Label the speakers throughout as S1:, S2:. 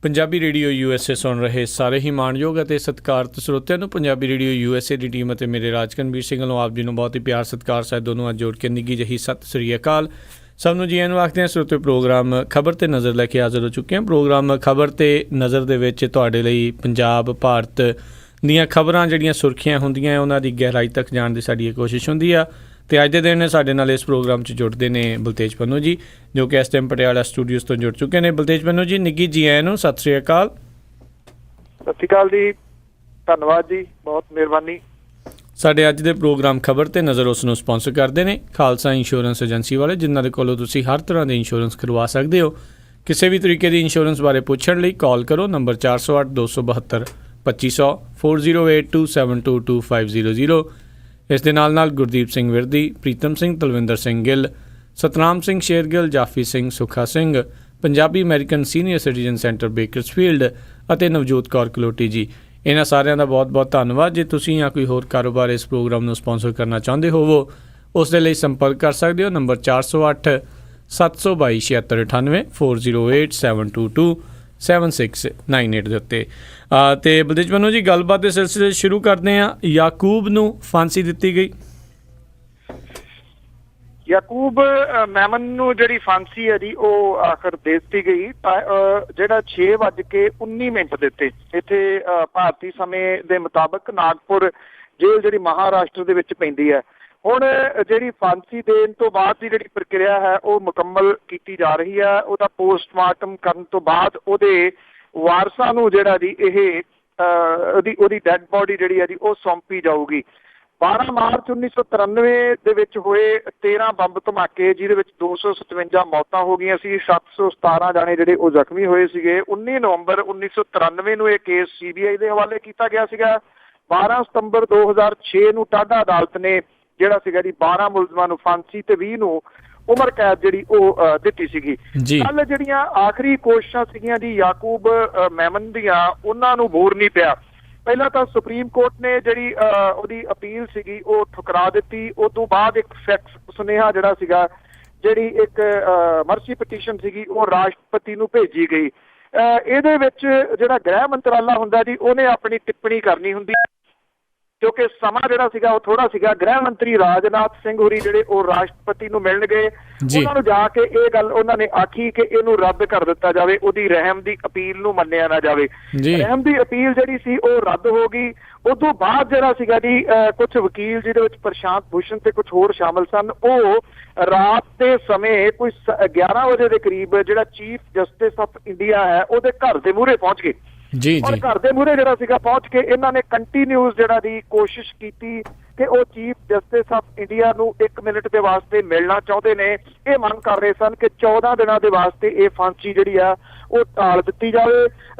S1: Punjabi radio USA ਸੁਣ ਰਹੇ ਸਾਰੇ ਹੀ ਮਾਣਯੋਗ ਅਤੇ ਸਤਿਕਾਰਤ ਸਰੋਤਿਆਂ ਨੂੰ ਪੰਜਾਬੀ ਰੇਡੀਓ USA ਦੀ ਟੀਮ ਅਤੇ ਮੇਰੇ ਰਾਜਕਨਵੀਰ ਸਿੰਘ ਵੱਲੋਂ ਆਪ ਜੀ ਨੂੰ ਬਹੁਤ ਹੀ ਪਿਆਰ ਸਤਿਕਾਰ ਸਾਹਿਬ ਦੋਨੋਂ ਅੱਜ ਜੋੜ ਕੇ ਨਿੱਘੀ ਜਿਹੀ ਸਤਿ ਸ੍ਰੀ ਅਕਾਲ। ਸਭ ਨੂੰ ਜੀ ਆਇਆਂ ਨੂੰ ਆਖਦੇ ਹਾਂ। ਸਰੋਤੇ ਪ੍ਰੋਗਰਾਮ ਖਬਰ 'ਤੇ ਨਜ਼ਰ ਲੈ ਕੇ ਹਾਜ਼ਰ ਹੋ ਚੁੱਕੇ ਹਾਂ। ਪ੍ਰੋਗਰਾਮ ਖਬਰ 'ਤੇ ਨਜ਼ਰ ਦੇ ਵਿੱਚ ਤੁਹਾਡੇ ਲਈ ਪੰਜਾਬ ਭਾਰਤ ਦੀਆਂ ਖਬਰਾਂ ਜਿਹੜੀਆਂ ਸੁਰਖੀਆਂ ਹੁੰਦੀਆਂ ਉਹਨਾਂ ਦੀ ਗਹਿਰਾਈ ਤੱਕ ਜਾਣ ਦੀ ਸਾਡੀ ਇਹ ਕੋਸ਼ਿਸ਼ ਹੁੰਦੀ ਆ। ਅਤੇ ਅੱਜ ਦੇ ਦਿਨ ਸਾਡੇ ਨਾਲ ਇਸ ਪ੍ਰੋਗਰਾਮ 'ਚ ਜੁੜਦੇ ਨੇ ਬਲਤੇਜ ਪੰਨੂ ਜੀ, ਜੋ ਕਿ ਇਸ ਟਾਈਮ ਪਟਿਆਲਾ ਸਟੂਡੀਓਜ਼ ਤੋਂ ਜੁੜ ਚੁੱਕੇ ਨੇ। ਬਲਤੇਜ ਪੰਨੂ ਜੀ, ਨਿੱਘੀ ਜੀ ਆਇਆਂ ਨੂੰ ਸਤਿ ਸ਼੍ਰੀ ਅਕਾਲ।
S2: ਸਤਿ ਸ਼੍ਰੀ ਅਕਾਲ ਜੀ, ਧੰਨਵਾਦ ਜੀ, ਬਹੁਤ ਮਿਹਰਬਾਨੀ।
S1: ਸਾਡੇ ਅੱਜ ਦੇ ਪ੍ਰੋਗਰਾਮ ਖਬਰ 'ਤੇ ਨਜ਼ਰ ਉਸ ਨੂੰ ਸਪਾਂਸਰ ਕਰਦੇ ਨੇ ਖਾਲਸਾ ਇੰਸ਼ੋਰੈਂਸ ਏਜੰਸੀ ਵਾਲੇ, ਜਿਨ੍ਹਾਂ ਦੇ ਕੋਲੋਂ ਤੁਸੀਂ ਹਰ ਤਰ੍ਹਾਂ ਦੇ ਇੰਸ਼ੋਰੈਂਸ ਕਰਵਾ ਸਕਦੇ ਹੋ। ਕਿਸੇ ਵੀ ਤਰੀਕੇ ਦੀ ਇੰਸ਼ੋਰੈਂਸ ਬਾਰੇ ਪੁੱਛਣ ਲਈ ਕਾਲ ਕਰੋ ਨੰਬਰ 408 272 2500 4082722500। ਇਸ ਦੇ ਨਾਲ Gurdeep Singh Virdi, Pritam Singh, Talwinder Singh Gill, Satnam Singh Shergill, Jaffi Singh, Sukha Singh, Punjabi American senior citizen centre Bakersfield ਅਤੇ ਨਵਜੋਤ ਕੌਰ ਕਲੋਟੀ ਜੀ, ਇਹਨਾਂ ਸਾਰਿਆਂ ਦਾ ਬਹੁਤ ਬਹੁਤ ਧੰਨਵਾਦ। ਜੇ ਤੁਸੀਂ ਜਾਂ ਕੋਈ ਹੋਰ ਕਾਰੋਬਾਰ ਇਸ ਪ੍ਰੋਗਰਾਮ ਨੂੰ ਸਪਾਂਸਰ ਕਰਨਾ ਚਾਹੁੰਦੇ ਹੋਵੋ, ਉਸ ਦੇ ਲਈ ਸੰਪਰਕ ਕਰ ਸਕਦੇ ਹੋ ਨੰਬਰ 408 722 7698 408 722 7698 ਦੇ ਉੱਤੇ। ਅਤੇ ਬਲਤੇਜ ਪੰਨੂ ਜੀ, ਗੱਲਬਾਤ ਦੇ ਸਿਲਸਿਲੇ ਸ਼ੁਰੂ ਕਰਦੇ ਹਾਂ। ਯਾਕੂਬ ਨੂੰ ਫਾਂਸੀ ਦਿੱਤੀ ਗਈ।
S2: ਯਾਕੂਬ ਮੈਮਨ ਨੂੰ ਜਿਹੜੀ ਫਾਂਸੀ ਹੈ ਜੀ ਉਹ ਆਖਰ ਦੇ ਦਿੱਤੀ ਗਈ। ਜਿਹੜਾ 6:19 ਦਿੱਤੇ ਇੱਥੇ ਭਾਰਤੀ ਸਮੇਂ ਦੇ ਮੁਤਾਬਕ ਨਾਗਪੁਰ ਜੇਲ੍ਹ ਜਿਹੜੀ ਮਹਾਰਾਸ਼ਟਰ ਦੇ ਵਿੱਚ ਪੈਂਦੀ ਹੈ। ਹੁਣ ਜਿਹੜੀ ਫਾਂਸੀ ਦੇਣ ਤੋਂ ਬਾਅਦ ਦੀ ਜਿਹੜੀ ਪ੍ਰਕਿਰਿਆ ਹੈ ਉਹ ਮੁਕੰਮਲ ਕੀਤੀ ਜਾ ਰਹੀ ਹੈ। ਉਹਦਾ ਪੋਸਟਮਾਰਟਮ ਕਰਨ ਤੋਂ ਬਾਅਦ ਉਹਦੇ ਵਾਰਸਾਂ ਨੂੰ ਜਿਹੜਾ ਜੀ ਇਹ ਉਹਦੀ ਡੈੱਡ ਬੋਡੀ ਜਿਹੜੀ ਹੈ ਜੀ ਉਹ ਸੌਂਪੀ ਜਾਊਗੀ। 12 ਮਾਰਚ 1993 ਦੇ ਵਿੱਚ ਹੋਏ 13 ਬੰਬ ਧਮਾਕੇ, ਜਿਹਦੇ ਵਿੱਚ 257 ਮੌਤਾਂ ਹੋ ਗਈਆਂ ਸੀ, 717 ਜਾਣੇ ਜਿਹੜੇ ਉਹ ਜ਼ਖਮੀ ਹੋਏ ਸੀਗੇ। 19 ਨਵੰਬਰ 1993 ਨੂੰ ਇਹ ਕੇਸ CBI ਦੇ ਹਵਾਲੇ ਕੀਤਾ ਗਿਆ ਸੀਗਾ। 12 ਸਤੰਬਰ 2006 ਨੂੰ ਟਾਡਾ ਅਦਾਲਤ ਨੇ ਜਿਹੜਾ ਸੀਗਾ ਜੀ 12 ਮੁਲਜ਼ਮਾਂ ਨੂੰ ਫਾਂਸੀ ਤੇ 20 ਨੂੰ ਉਮਰ ਕੈਦ ਜਿਹੜੀ ਉਹ ਦਿੱਤੀ ਸੀਗੀ। ਕੱਲ ਜਿਹੜੀਆਂ ਆਖਰੀ ਕੋਸ਼ਿਸ਼ਾਂ ਸੀਗੀਆਂ ਜੀ ਯਾਕੂਬ ਮੈਮਨ ਦੀਆਂ, ਉਹਨਾਂ ਨੂੰ ਬੋਰ ਨਹੀਂ ਪਿਆ। ਪਹਿਲਾਂ ਤਾਂ ਸੁਪਰੀਮ ਕੋਰਟ ਨੇ ਜਿਹੜੀ ਉਹਦੀ ਅਪੀਲ ਸੀਗੀ ਉਹ ਠੁਕਰਾ ਦਿੱਤੀ। ਉਸ ਤੋਂ ਬਾਅਦ ਇੱਕ ਫੈਕਸ ਸੁਨੇਹਾ ਜਿਹੜਾ ਸੀਗਾ, ਜਿਹੜੀ ਇੱਕ ਮਰਸੀ ਪਟੀਸ਼ਨ ਸੀਗੀ, ਉਹ ਰਾਸ਼ਟਰਪਤੀ ਨੂੰ ਭੇਜੀ ਗਈ। ਇਹਦੇ ਵਿੱਚ ਜਿਹੜਾ ਗ੍ਰਹਿ ਮੰਤਰਾਲਾ ਹੁੰਦਾ ਜੀ, ਉਹਨੇ ਆਪਣੀ ਟਿੱਪਣੀ ਕਰਨੀ ਹੁੰਦੀ, ਕਿਉਂਕਿ ਸਮਾਂ ਜਿਹੜਾ ਸੀਗਾ ਉਹ ਥੋੜਾ ਸੀਗਾ। ਗ੍ਰਹਿ ਮੰਤਰੀ ਰਾਜਨਾਥ ਸਿੰਘ ਹੋਰੀ ਜਿਹੜੇ ਉਹ ਰਾਸ਼ਟਰਪਤੀ ਨੂੰ ਮਿਲਣ ਗਏ। ਉਹਨਾਂ ਨੂੰ ਜਾ ਕੇ ਇਹ ਗੱਲ ਉਹਨਾਂ ਨੇ ਆਖੀ ਕਿ ਇਹਨੂੰ ਰੱਦ ਕਰ ਦਿੱਤਾ ਜਾਵੇ, ਉਹਦੀ ਰਹਿਮ ਦੀ ਅਪੀਲ ਨੂੰ ਮੰਨਿਆ ਨਾ ਜਾਵੇ। ਰਹਿਮ ਦੀ ਅਪੀਲ ਜਿਹੜੀ ਸੀ ਉਹ ਰੱਦ ਹੋ ਗਈ। ਉਦੋਂ ਬਾਅਦ ਜਿਹੜਾ ਸੀਗਾ ਜੀ ਕੁਝ ਵਕੀਲ, ਜਿਹਦੇ ਵਿੱਚ ਪ੍ਰਸ਼ਾਂਤ ਭੂਸ਼ਣ ਤੇ ਕੁਝ ਹੋਰ ਸ਼ਾਮਲ ਸਨ, ਉਹ ਰਾਤ ਦੇ ਸਮੇਂ ਕੋਈ 11 ਵਜੇ ਦੇ ਕਰੀਬ ਜਿਹੜਾ ਚੀਫ ਜਸਟਿਸ ਆਫ ਇੰਡੀਆ ਹੈ ਉਹਦੇ ਘਰ ਦੇ ਮੂਹਰੇ ਪਹੁੰਚ ਗਏ। ਔਰ ਘਰ ਦੇ ਮੂਹਰੇ ਜਿਹੜਾ ਸੀਗਾ ਪਹੁੰਚ ਕੇ ਇਹਨਾਂ ਨੇ ਕੰਟੀਨਿਊਸ ਜਿਹੜਾ ਦੀ ਕੋਸ਼ਿਸ਼ ਕੀਤੀ ਕਿ ਉਹ ਚੀਫ ਜਸਟਿਸ ਆਫ ਇੰਡੀਆ ਨੂੰ 1 ਮਿੰਟ ਦੇ ਵਾਸਤੇ ਮਿਲਣਾ ਚਾਹੁੰਦੇ ਨੇ। ਇਹ ਮੰਗ ਕਰ ਰਹੇ ਸਨ ਕਿ 14 ਦਿਨਾਂ ਦੇ ਵਾਸਤੇ ਇਹ ਫਾਂਸੀ ਜਿਹੜੀ ਆ ਉਹ ਟਾਲ ਦਿੱਤੀ ਜਾਵੇ,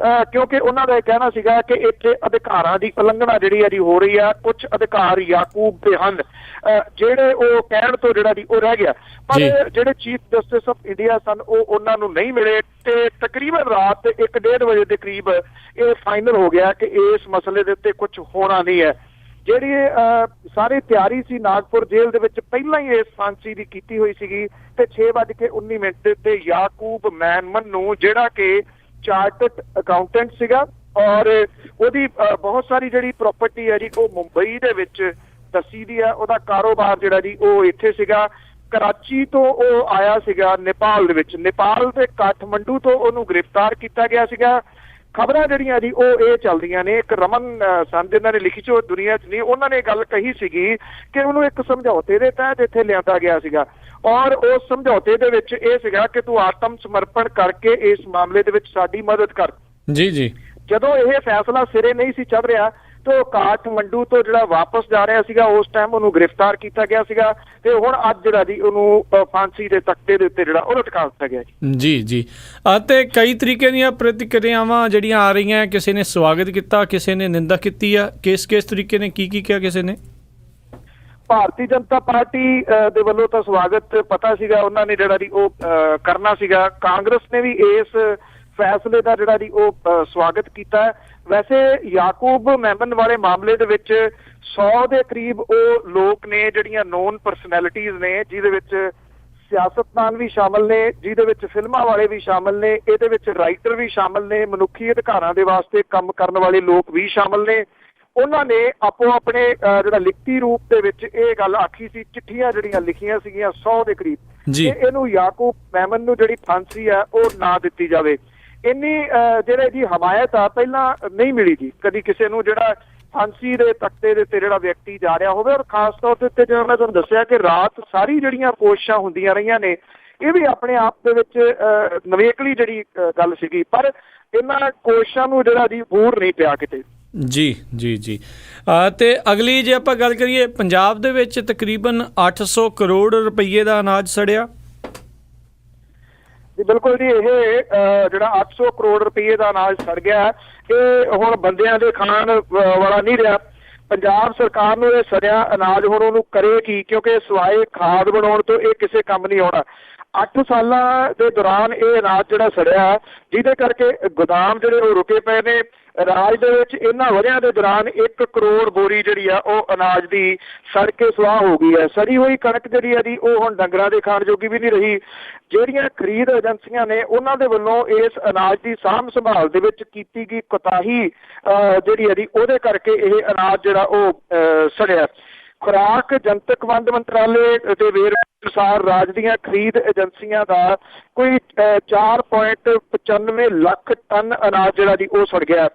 S2: ਕਿਉਂਕਿ ਉਹਨਾਂ ਦਾ ਇਹ ਕਹਿਣਾ ਸੀਗਾ ਕਿ ਇੱਥੇ ਅਧਿਕਾਰਾਂ ਦੀ ਉਲੰਘਣਾ ਜਿਹੜੀ ਹੈ ਜੀ ਹੋ ਰਹੀ ਆ। ਕੁਝ ਅਧਿਕਾਰ ਯਾਕੂਬ ਦੇ ਹਨ ਜਿਹੜੇ ਉਹ ਕਹਿਣ ਤੋਂ ਜਿਹੜਾ ਜੀ ਉਹ ਰਹਿ ਗਿਆ, ਪਰ ਜਿਹੜੇ ਚੀਫ ਜਸਟਿਸ ਆਫ ਇੰਡੀਆ ਸਨ ਉਹ ਉਹਨਾਂ ਨੂੰ ਨਹੀਂ ਮਿਲੇ। ਤੇ ਤਕਰੀਬਨ ਰਾਤ 1-1:30 ਵਜੇ ਦੇ ਕਰੀਬ ਇਹ ਫਾਈਨਲ ਹੋ ਗਿਆ ਕਿ ਇਸ ਮਸਲੇ ਦੇ ਉੱਤੇ ਕੁਝ ਹੋਣਾ ਨਹੀਂ ਹੈ। ਜਿਹੜੀ ਸਾਰੀ ਤਿਆਰੀ ਸੀ ਨਾਗਪੁਰ ਜੇਲ੍ਹ ਦੇ ਵਿੱਚ ਪਹਿਲਾਂ ਹੀ ਇਸ ਫਾਂਸੀ ਦੀ ਕੀਤੀ ਹੋਈ ਸੀਗੀ। ਤੇ 6:19 ਦੇ ਉੱਤੇ ਯਾਕੂਬ ਮੈਮਨ ਨੂੰ, ਜਿਹੜਾ ਕਿ ਚਾਰਟਰਡ ਅਕਾਊਂਟੈਂਟ ਸੀਗਾ ਔਰ ਉਹਦੀ ਬਹੁਤ ਸਾਰੀ ਜਿਹੜੀ ਪ੍ਰਾਪਰਟੀ ਹੈ ਜੀ ਉਹ ਮੁੰਬਈ ਦੇ ਵਿੱਚ ਦੱਸੀ ਦੀ ਹੈ। ਉਹਦਾ ਕਾਰੋਬਾਰ ਜਿਹੜਾ ਜੀ ਉਹ ਇੱਥੇ ਸੀਗਾ। ਕਰਾਚੀ ਤੋਂ ਉਹ ਆਇਆ ਸੀਗਾ ਨੇਪਾਲ ਦੇ ਵਿੱਚ, ਨੇਪਾਲ ਦੇ ਕਾਠਮੰਡੂ ਤੋਂ ਉਹਨੂੰ ਗ੍ਰਿਫਤਾਰ ਕੀਤਾ ਗਿਆ ਸੀਗਾ। ਖਬਰਾਂ ਜਿਹੜੀਆਂ ਜੀ ਉਹ ਇਹ ਚੱਲਦੀਆਂ ਨੇ, ਇੱਕ ਰਮਨ ਸਨ ਜਿਨ੍ਹਾਂ ਨੇ ਲਿਖੀ ਜੋ ਦੁਨੀਆ 'ਚ ਨਹੀਂ, ਉਹਨਾਂ ਨੇ ਗੱਲ ਕਹੀ ਸੀਗੀ ਕਿ ਉਹਨੂੰ ਇੱਕ ਸਮਝੌਤੇ ਦੇ ਤਹਿਤ ਇੱਥੇ ਲਿਆਂਦਾ ਗਿਆ ਸੀਗਾ ਔਰ ਉਸ ਸਮਝੌਤੇ ਦੇ ਵਿੱਚ ਇਹ ਸੀਗਾ ਕਿ ਤੂੰ ਆਤਮ ਸਮਰਪਣ ਕਰਕੇ ਇਸ ਮਾਮਲੇ ਦੇ ਵਿੱਚ ਸਾਡੀ ਮਦਦ ਕਰ। ਜਦੋਂ ਇਹ ਫੈਸਲਾ ਸਿਰੇ ਨਹੀਂ ਸੀ ਚੱਲ ਰਿਹਾ ਤੇ ਕਾਠਮੰਡੂ ਤੋਂ ਜਿਹੜਾ ਵਾਪਸ ਜਾ ਰਿਹਾ ਸੀਗਾ, ਉਸ ਟਾਈਮ ਉਹਨੂੰ ਗ੍ਰਿਫਤਾਰ ਕੀਤਾ ਗਿਆ ਸੀਗਾ ਤੇ ਹੁਣ ਅੱਜ ਜਿਹੜਾ ਜੀ ਉਹਨੂੰ ਫਾਂਸੀ ਦੇ ਤਖਤੇ ਦੇ ਉੱਤੇ ਜਿਹੜਾ ਉਹ ਲਟਕਾ ਦਿੱਤਾ ਗਿਆ ਜੀ।
S1: ਅਤੇ ਕਈ ਤਰੀਕੇ ਦੀਆਂ ਪ੍ਰਤੀਕਿਰਿਆਵਾਂ ਜਿਹੜੀਆਂ ਆ ਰਹੀਆਂ, ਕਿਸੇ ਨੇ ਸਵਾਗਤ ਕੀਤਾ, ਕਿਸੇ ਨੇ ਨਿੰਦਾ ਕੀਤੀ ਆ। ਕਿਸ ਤਰੀਕੇ ਨੇ ਕੀ ਕਿਹਾ ਕਿਸੇ ਨੇ?
S2: ਭਾਰਤੀ ਜਨਤਾ ਪਾਰਟੀ ਦੇ ਵੱਲੋਂ ਤਾਂ ਸਵਾਗਤ ਪਤਾ ਸੀਗਾ, ਉਹਨਾਂ ਨੇ ਜਿਹੜਾ ਜੀ ਉਹ ਕਰਨਾ ਸੀਗਾ। ਕਾਂਗਰਸ ਨੇ ਵੀ ਇਸ ਫੈਸਲੇ ਦਾ ਜਿਹੜਾ ਜੀ ਉਹ ਸਵਾਗਤ ਕੀਤਾ। ਵੈਸੇ ਯਾਕੂਬ ਮੈਮਨ ਵਾਲੇ ਮਾਮਲੇ ਦੇ ਵਿੱਚ 100 ਦੇ ਕਰੀਬ ਉਹ ਲੋਕ ਨੇ ਜਿਹੜੀਆਂ ਨੋਨ ਪਰਸਨੈਲਿਟੀਜ਼ ਨੇ, ਜਿਹਦੇ ਵਿੱਚ ਸਿਆਸਤਦਾਨ ਵੀ ਸ਼ਾਮਲ ਨੇ, ਜਿਹਦੇ ਵਿੱਚ ਫਿਲਮਾਂ ਵਾਲੇ ਵੀ ਸ਼ਾਮਲ ਨੇ, ਇਹਦੇ ਵਿੱਚ ਰਾਈਟਰ ਵੀ ਸ਼ਾਮਲ ਨੇ, ਮਨੁੱਖੀ ਅਧਿਕਾਰਾਂ ਦੇ ਵਾਸਤੇ ਕੰਮ ਕਰਨ ਵਾਲੇ ਲੋਕ ਵੀ ਸ਼ਾਮਲ ਨੇ। ਉਹਨਾਂ ਨੇ ਆਪੋ ਆਪਣੇ ਜਿਹੜਾ ਲਿਖਤੀ ਰੂਪ ਦੇ ਵਿੱਚ ਇਹ ਗੱਲ ਆਖੀ ਸੀ, ਚਿੱਠੀਆਂ ਜਿਹੜੀਆਂ ਲਿਖੀਆਂ ਸੀਗੀਆਂ 100 ਦੇ ਕਰੀਬ,
S1: ਜੀ
S2: ਕਿ ਇਹਨੂੰ ਯਾਕੂਬ ਮੈਮਨ ਨੂੰ ਜਿਹੜੀ ਫਾਂਸੀ ਆ ਉਹ ਨਾ ਦਿੱਤੀ ਜਾਵੇ। ਇੰਨੀ ਜਿਹੜੇ ਜੀ ਹਮਾਇਤ ਆ ਪਹਿਲਾਂ ਨਹੀਂ ਮਿਲੀ ਜੀ ਕਦੀ ਕਿਸੇ ਨੂੰ, ਜਿਹੜਾ ਫਾਂਸੀ ਦੇ ਤਖਤੇ ਦੇ ਉੱਤੇ ਜਿਹੜਾ ਵਿਅਕਤੀ ਜਾ ਰਿਹਾ ਹੋਵੇ। ਔਰ ਖਾਸ ਤੌਰ ਦੇ ਉੱਤੇ ਜਿਵੇਂ ਮੈਂ ਤੁਹਾਨੂੰ ਦੱਸਿਆ ਕਿ ਰਾਤ ਸਾਰੀ ਜਿਹੜੀਆਂ ਕੋਸ਼ਿਸ਼ਾਂ ਹੁੰਦੀਆਂ ਰਹੀਆਂ ਨੇ, ਇਹ ਵੀ ਆਪਣੇ ਆਪ ਦੇ ਵਿੱਚ ਨਵੇਕਲੀ ਜਿਹੜੀ ਗੱਲ ਸੀਗੀ, ਪਰ ਇਹਨਾਂ ਕੋਸ਼ਿਸ਼ਾਂ ਨੂੰ ਜਿਹੜਾ ਜੀ ਬੂਰ ਨਹੀਂ ਪਿਆ ਕਿਤੇ।
S1: ਜੀ ਜੀ ਜੀ ਤੇ ਅਗਲੀ ਜੇ ਆਪਾਂ ਗੱਲ ਕਰੀਏ, ਪੰਜਾਬ ਦੇ ਵਿੱਚ ਤਕਰੀਬਨ 800 ਕਰੋੜ ਰੁਪਈਏ ਦਾ ਅਨਾਜ ਸੜਿਆ।
S2: ਜੀ ਬਿਲਕੁਲ ਜੀ, ਇਹ ਜਿਹੜਾ 800 ਕਰੋੜ ਰੁਪਏ ਦਾ ਅਨਾਜ ਸੜ ਗਿਆ, ਇਹ ਹੁਣ ਬੰਦਿਆਂ ਦੇ ਖਾਣ ਵਾਲਾ ਨਹੀਂ ਰਿਹਾ। ਪੰਜਾਬ ਸਰਕਾਰ ਨੂੰ ਇਹ ਸੜਿਆ ਅਨਾਜ ਹੁਣ ਉਹਨੂੰ ਕਰੇ ਕੀ, ਕਿਉਂਕਿ ਸਿਵਾਏ ਖਾਦ ਬਣਾਉਣ ਤੋਂ ਇਹ ਕਿਸੇ ਕੰਮ ਨਹੀਂ ਆਉਣਾ। 8 ਸਾਲਾਂ ਦੇ ਦੌਰਾਨ ਇਹ ਅਨਾਜ ਜਿਹੜਾ ਸੜਿਆ, ਜਿਹਦੇ ਕਰਕੇ ਗੋਦਾਮ ਜਿਹੜੇ ਉਹ ਰੁਕੇ ਪਏ ਨੇ। ਰਾਜ ਦੇ ਵਿੱਚ ਇਹਨਾਂ ਵਰ੍ਹਿਆਂ ਦੇ ਦੌਰਾਨ 1 ਕਰੋੜ ਬੋਰੀ ਜਿਹੜੀ ਆ ਉਹ ਅਨਾਜ ਦੀ ਸੜ ਕੇ ਸੁਆਹ ਹੋ ਗਈ ਹੈ। ਸੜੀ ਹੋਈ ਕਣਕ ਜਿਹੜੀ ਆ ਜੀ ਉਹ ਹੁਣ ਡੰਗਰਾਂ ਦੇ ਖਾਣ ਜੋਗੀ ਵੀ ਨਹੀਂ ਰਹੀ। ਜਿਹੜੀਆਂ ਖਰੀਦ ਏਜੰਸੀਆਂ ਨੇ ਉਹਨਾਂ ਦੇ ਵੱਲੋਂ ਇਸ ਅਨਾਜ ਦੀ ਸਾਂਭ ਸੰਭਾਲ ਦੇ ਵਿੱਚ ਕੀਤੀ ਗਈ ਕੋਤਾਹੀ ਜਿਹੜੀ ਆ ਜੀ ਉਹਦੇ ਕਰਕੇ ਇਹ ਅਨਾਜ ਜਿਹੜਾ ਉਹ ਸੜਿਆ। ਖੁਰਾਕ ਜਨਤਕ ਵੰਡ ਮੰਤਰਾਲੇ ਦੇ ਵੇਰਵੇ ਅਨੁਸਾਰ ਰਾਜ ਦੀਆਂ ਖਰੀਦ ਏਜੰਸੀਆਂ ਦਾ ਕੋਈ 4.95 ਲੱਖ ਟਨ ਅਨਾਜ ਜਿਹੜਾ ਜੀ ਉਹ ਸੜ ਗਿਆ।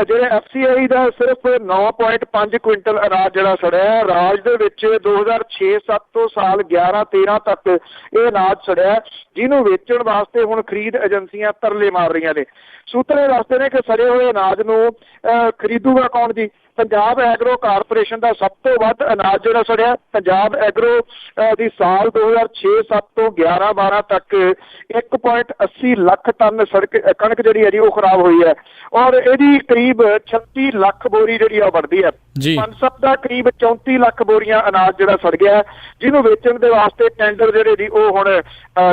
S2: ਜਿਹੜੇ FCI ਦਾ ਸਿਰਫ 9.5 ਕੁਇੰਟਲ ਅਨਾਜ ਜਿਹੜਾ ਸੜਿਆ। ਰਾਜ ਦੇ ਵਿੱਚ 2006-07 ਤੋਂ ਸਾਲ 11-13 ਤੱਕ ਇਹ ਅਨਾਜ ਸੜਿਆ, ਜਿਹਨੂੰ ਵੇਚਣ ਵਾਸਤੇ ਹੁਣ ਖਰੀਦ ਏਜੰਸੀਆਂ ਤਰਲੇ ਮਾਰ ਰਹੀਆਂ ਨੇ। ਸੂਤਰ ਦੱਸਦੇ ਨੇ ਕਿ ਸੜੇ ਹੋਏ ਅਨਾਜ ਨੂੰ ਖਰੀਦੂਗਾ ਕੌਣ ਜੀ? ਪੰਜਾਬ ਐਗਰੋ ਕਾਰਪੋਰੇਸ਼ਨ ਦਾ ਸਭ ਤੋਂ ਵੱਧ ਅਨਾਜ ਜਿਹੜਾ ਸੜਿਆ। ਪੰਜਾਬ ਐਗਰੋ ਦੀ ਸਾਲ 2006-07 ਤੋਂ 11-12 ਤੱਕ 1.80 ਲੱਖ ਟਨ ਕਣਕ ਜਿਹੜੀ ਹੈ ਜੀ ਉਹ ਖਰਾਬ ਹੋਈ ਹੈ, ਔਰ ਇਹਦੀ ਕਰੀਬ 36 ਲੱਖ ਬੋਰੀ ਜਿਹੜੀ ਆ ਬਣਦੀ ਹੈ। ਪਨਸਪ ਦਾ ਕਰੀਬ 34 ਲੱਖ ਬੋਰੀਆਂ ਅਨਾਜ ਜਿਹੜਾ ਸੜ ਗਿਆ, ਜਿਹਨੂੰ ਵੇਚਣ ਦੇ ਵਾਸਤੇ ਟੈਂਡਰ ਜਿਹੜੇ ਜੀ ਉਹ ਹੁਣ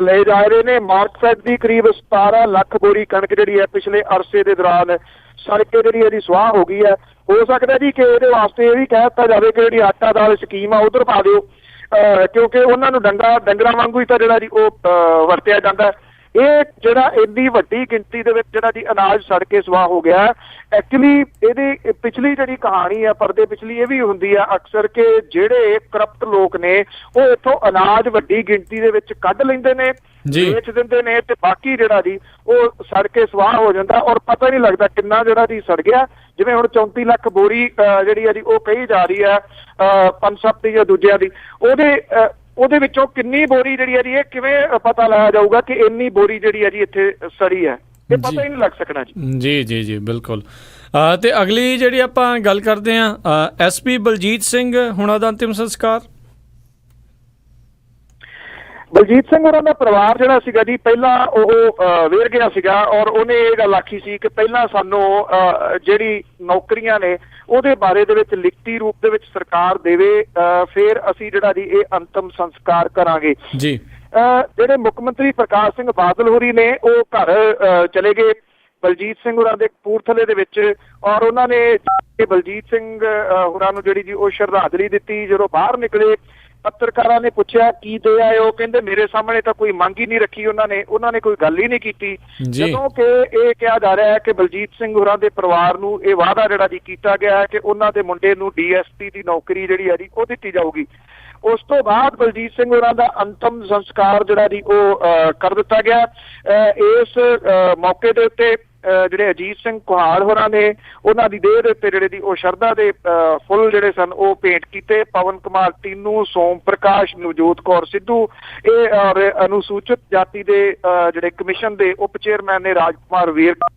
S2: ਲਏ ਜਾ ਰਹੇ ਨੇ। ਮਾਰਕਫੈਡ ਦੀ ਕਰੀਬ 17 ਲੱਖ ਬੋਰੀ ਕਣਕ ਜਿਹੜੀ ਹੈ ਪਿਛਲੇ ਅਰਸੇ ਦੇ ਦੌਰਾਨ ਸੜ ਕੇ ਜਿਹੜੀ ਇਹਦੀ ਸੁਆਹ ਹੋ ਗਈ ਹੈ। ਹੋ ਸਕਦਾ ਜੀ ਕਿ ਇਹਦੇ ਵਾਸਤੇ ਇਹ ਵੀ ਕਹਿ ਦਿੱਤਾ ਜਾਵੇ ਕਿ ਜਿਹੜੀ ਆਟਾ ਦਾਲ ਸਕੀਮ ਆ ਉਧਰ ਪਾ ਦਿਓ, ਕਿਉਂਕਿ ਉਹਨਾਂ ਨੂੰ ਡੰਗਰਾਂ ਵਾਂਗੂ ਹੀ ਤਾਂ ਜਿਹੜਾ ਜੀ ਉਹ ਵਰਤਿਆ ਜਾਂਦਾ। ਇਹ ਜਿਹੜਾ ਇੰਨੀ ਵੱਡੀ ਗਿਣਤੀ ਦੇ ਵਿੱਚ ਜਿਹੜਾ ਜੀ ਅਨਾਜ ਸੜ ਕੇ ਸੁਆਹ ਹੋ ਗਿਆ, ਐਕਚੁਅਲੀ ਇਹਦੀ ਪਿਛਲੀ ਜਿਹੜੀ ਕਹਾਣੀ ਆ ਪਰਦੇ ਪਿਛਲੀ ਇਹ ਵੀ ਹੁੰਦੀ ਆ ਅਕਸਰ ਕਿ ਜਿਹੜੇ ਕਰਪਟ ਲੋਕ ਨੇ ਉਹ ਇੱਥੋਂ ਅਨਾਜ ਵੱਡੀ ਗਿਣਤੀ ਦੇ ਵਿੱਚ ਕੱਢ ਲੈਂਦੇ ਨੇ, ਵੇਚ ਦਿੰਦੇ ਨੇ, ਤੇ ਬਾਕੀ ਜਿਹੜਾ ਜੀ ਉਹ ਸੜ ਕੇ ਸੁਆਹ ਹੋ ਜਾਂਦਾ ਔਰ ਪਤਾ ਨਹੀਂ ਲੱਗਦਾ ਕਿੰਨਾ ਜਿਹੜਾ ਜੀ ਸੜ ਗਿਆ। ਜਿਵੇਂ ਹੁਣ 34 ਲੱਖ ਬੋਰੀ ਜਿਹੜੀ ਆ ਜੀ ਉਹ ਕਹੀ ਜਾ ਰਹੀ ਹੈ ਪਨਸਪ ਦੀ ਜਾਂ ਦੂਜਿਆਂ ਦੀ, ਉਹਦੇ ਵਿੱਚੋਂ ਕਿੰਨੀ ਬੋਰੀ ਜਿਹੜੀ ਹੈ ਜੀ ਇਹ ਕਿਵੇਂ ਪਤਾ ਲਾਇਆ ਜਾਊਗਾ ਕਿ ਇੰਨੀ ਬੋਰੀ ਜਿਹੜੀ ਹੈ ਜੀ ਇੱਥੇ ਸੜੀ ਹੈ? ਇਹ ਪਤਾ ਹੀ ਨਹੀਂ ਲੱਗ ਸਕਣਾ ਜੀ।
S1: ਜੀ ਜੀ ਜੀ ਬਿਲਕੁਲ। ਤੇ ਅਗਲੀ ਜਿਹੜੀ ਆਪਾਂ ਗੱਲ ਕਰਦੇ ਹਾਂ, SP ਬਲਜੀਤ ਸਿੰਘ ਹੁਣਾਂ ਦਾ ਅੰਤਿਮ ਸੰਸਕਾਰ।
S2: ਬਲਜੀਤ ਸਿੰਘ ਹੋਰਾਂ ਦਾ ਪਰਿਵਾਰ ਜਿਹੜਾ ਸੀਗਾ ਜੀ ਪਹਿਲਾਂ ਉਹ ਵੇਰ ਗਿਆ ਸੀਗਾ, ਔਰ ਉਹਨੇ ਇਹ ਗੱਲ ਆਖੀ ਸੀ ਕਿ ਪਹਿਲਾਂ ਸਾਨੂੰ ਜਿਹੜੀ ਨੌਕਰੀਆਂ ਨੇ ਉਹਦੇ ਬਾਰੇ ਦੇ ਵਿੱਚ ਲਿਖਤੀ ਰੂਪ ਦੇ ਵਿੱਚ ਸਰਕਾਰ ਦੇਵੇ, ਫਿਰ ਅਸੀਂ ਜਿਹੜਾ ਜੀ ਇਹ ਅੰਤਮ ਸੰਸਕਾਰ ਕਰਾਂਗੇ ਜੀ। ਜਿਹੜੇ ਮੁੱਖ ਮੰਤਰੀ ਪ੍ਰਕਾਸ਼ ਸਿੰਘ ਬਾਦਲ ਹੋਰੀ ਨੇ ਉਹ ਘਰ ਚਲੇ ਗਏ ਬਲਜੀਤ ਸਿੰਘ ਹੋਰਾਂ ਦੇ ਕਪੂਰਥਲੇ ਦੇ ਵਿੱਚ, ਔਰ ਉਹਨਾਂ ਨੇ ਬਲਜੀਤ ਸਿੰਘ ਹੋਰਾਂ ਨੂੰ ਜਿਹੜੀ ਜੀ ਉਹ ਸ਼ਰਧਾਂਜਲੀ ਦਿੱਤੀ। ਜਦੋਂ ਬਾਹਰ ਨਿਕਲੇ ਪੱਤਰਕਾਰਾਂ ਨੇ ਪੁੱਛਿਆ ਕੀ ਦੇ ਆਏ, ਉਹ ਕਹਿੰਦੇ ਮੇਰੇ ਸਾਹਮਣੇ ਤਾਂ ਕੋਈ ਮੰਗ ਹੀ ਨਹੀਂ ਰੱਖੀ ਉਹਨਾਂ ਨੇ ਕੋਈ ਗੱਲ ਹੀ ਨਹੀਂ ਕੀਤੀ। ਜਦੋਂ ਕਿ ਇਹ ਕਿਹਾ ਜਾ ਰਿਹਾ ਹੈ ਕਿ ਬਲਜੀਤ ਸਿੰਘ ਹੋਰਾਂ ਦੇ ਪਰਿਵਾਰ ਨੂੰ ਇਹ ਵਾਅਦਾ ਜਿਹੜਾ ਜੀ ਕੀਤਾ ਗਿਆ ਹੈ ਕਿ ਉਹਨਾਂ ਦੇ ਮੁੰਡੇ ਨੂੰ DSP ਦੀ ਨੌਕਰੀ ਜਿਹੜੀ ਹੈ ਜੀ ਉਹ ਦਿੱਤੀ ਜਾਊਗੀ। ਉਸ ਤੋਂ ਬਾਅਦ ਬਲਜੀਤ ਸਿੰਘ ਹੋਰਾਂ ਦਾ ਅੰਤਮ ਸੰਸਕਾਰ ਜਿਹੜਾ ਜੀ ਉਹ ਕਰ ਦਿੱਤਾ ਗਿਆ। ਇਸ ਮੌਕੇ ਦੇ ਉੱਤੇ ਜਿਹੜੇ ਅਜੀਤ ਸਿੰਘ ਕੁਹਾੜ ਹੋਰਾਂ ਨੇ ਉਹਨਾਂ ਦੀ ਦੇਹ ਦੇ ਉੱਤੇ ਜਿਹੜੇ ਦੀ ਉਹ ਸ਼ਰਧਾ ਦੇ ਫੁੱਲ ਜਿਹੜੇ ਸਨ ਉਹ ਭੇਂਟ ਕੀਤੇ। ਪਵਨ ਕੁਮਾਰ ਟੀਨੂ, ਸੋਮ ਪ੍ਰਕਾਸ਼, ਨਵਜੋਤ ਕੌਰ ਸਿੱਧੂ ਇਹ ਔਰ ਅਨੁਸੂਚਿਤ ਜਾਤੀ ਦੇ ਜਿਹੜੇ ਕਮਿਸ਼ਨ ਦੇ ਉਪ ਚੇਅਰਮੈਨ ਨੇ ਰਾਜ ਕੁਮਾਰ ਵੇਰਕਾ,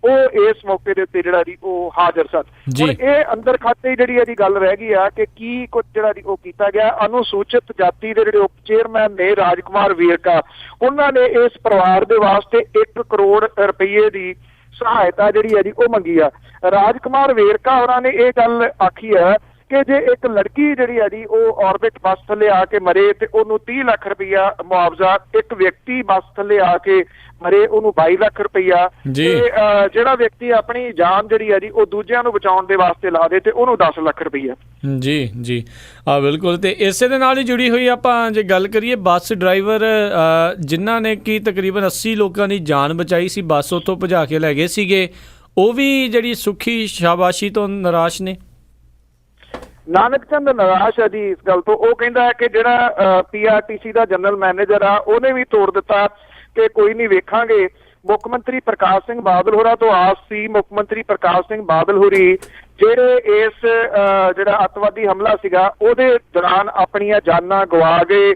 S2: ਉਹ ਇਸ ਮੌਕੇ ਦੇ ਉੱਤੇ ਜਿਹੜਾ ਜੀ ਉਹ ਹਾਜ਼ਰ ਸਨ। ਹੁਣ ਇਹ ਅੰਦਰ ਖਾਤੇ ਜਿਹੜੀ ਇਹਦੀ ਗੱਲ ਰਹਿ ਗਈ ਆ ਕਿ ਕੀ ਕੁਝ ਜਿਹੜਾ ਜੀ ਉਹ ਕੀਤਾ ਗਿਆ। ਅਨੁਸੂਚਿਤ ਜਾਤੀ ਦੇ ਜਿਹੜੇ ਉਪ ਚੇਅਰਮੈਨ ਨੇ ਰਾਜ ਕੁਮਾਰ ਵੇਰਕਾ, ਉਹਨਾਂ ਨੇ ਇਸ ਪਰਿਵਾਰ ਦੇ ਵਾਸਤੇ 1 ਕਰੋੜ ਰੁਪਏ ਦੀ ਸਹਾਇਤਾ ਜਿਹੜੀ ਹੈ ਜੀ ਉਹ ਮੰਗੀ ਆ। ਰਾਜ ਕੁਮਾਰ ਵੇਰਕਾ ਹੋਰਾਂ ਨੇ ਇਹ ਗੱਲ ਆਖੀ ਹੈ कि जे एक लड़की जिहड़ी है जी वो ऑर्बिट बस थले आके मरे तो उन्होंने 30 लाख रुपया मुआवजा, एक व्यक्ति बस थले आके मरे उन्होंने 22 लाख रुपया, जिहड़ा व्यक्ति अपनी जान जिहड़ी है जी वो दूजिਆਂ ਨੂੰ बचाउण दे वास्ते ला दे ते उन्होंने 10 लाख रुपया।
S1: जी जी बिल्कुल। तो इस दे नाल ही जुड़ी हुई आपां जे गल करिए बस ड्राइवर जिन्हां ने कि तकरीबन 80 लोगों की जान बचाई सी, बस उत्थों भजा के लै गए सीगे, ਉਹ भी जिहड़ी सुखी शाबाशी तो निराश ने।
S2: नानक चंद निराश है जी इस गल तो। वो कहता है कि जिहड़ा PRTC का जनरल मैनेजर आ उन्हें भी तोड़ दिता कि कोई नहीं वेखांगे। मुख मंत्री प्रकाश सिंह बादल होरां तो आस सी, मुख मंत्री प्रकाश सिंह बादल होरी ਜਿਹੜੇ ਇਸ ਜਿਹੜਾ ਅੱਤਵਾਦੀ ਹਮਲਾ ਸੀਗਾ ਉਹਦੇ ਦੌਰਾਨ ਆਪਣੀਆਂ ਜਾਨਾਂ ਗਵਾ ਗਏ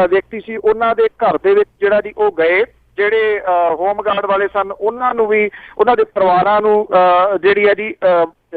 S2: ਵਿਅਕਤੀ ਸੀ, ਉਹਨਾਂ ਦੇ ਘਰ ਦੇ ਵਿੱਚ ਜਿਹੜਾ ਜੀ ਉਹ ਗਏ, ਜਿਹੜੇ ਹੋਮਗਾਰਡ ਵਾਲੇ ਸਨ ਉਹਨਾਂ ਨੂੰ ਵੀ ਉਹਨਾਂ ਦੇ ਪਰਿਵਾਰਾਂ ਨੂੰ ਜਿਹੜੀ ਹੈ ਜੀ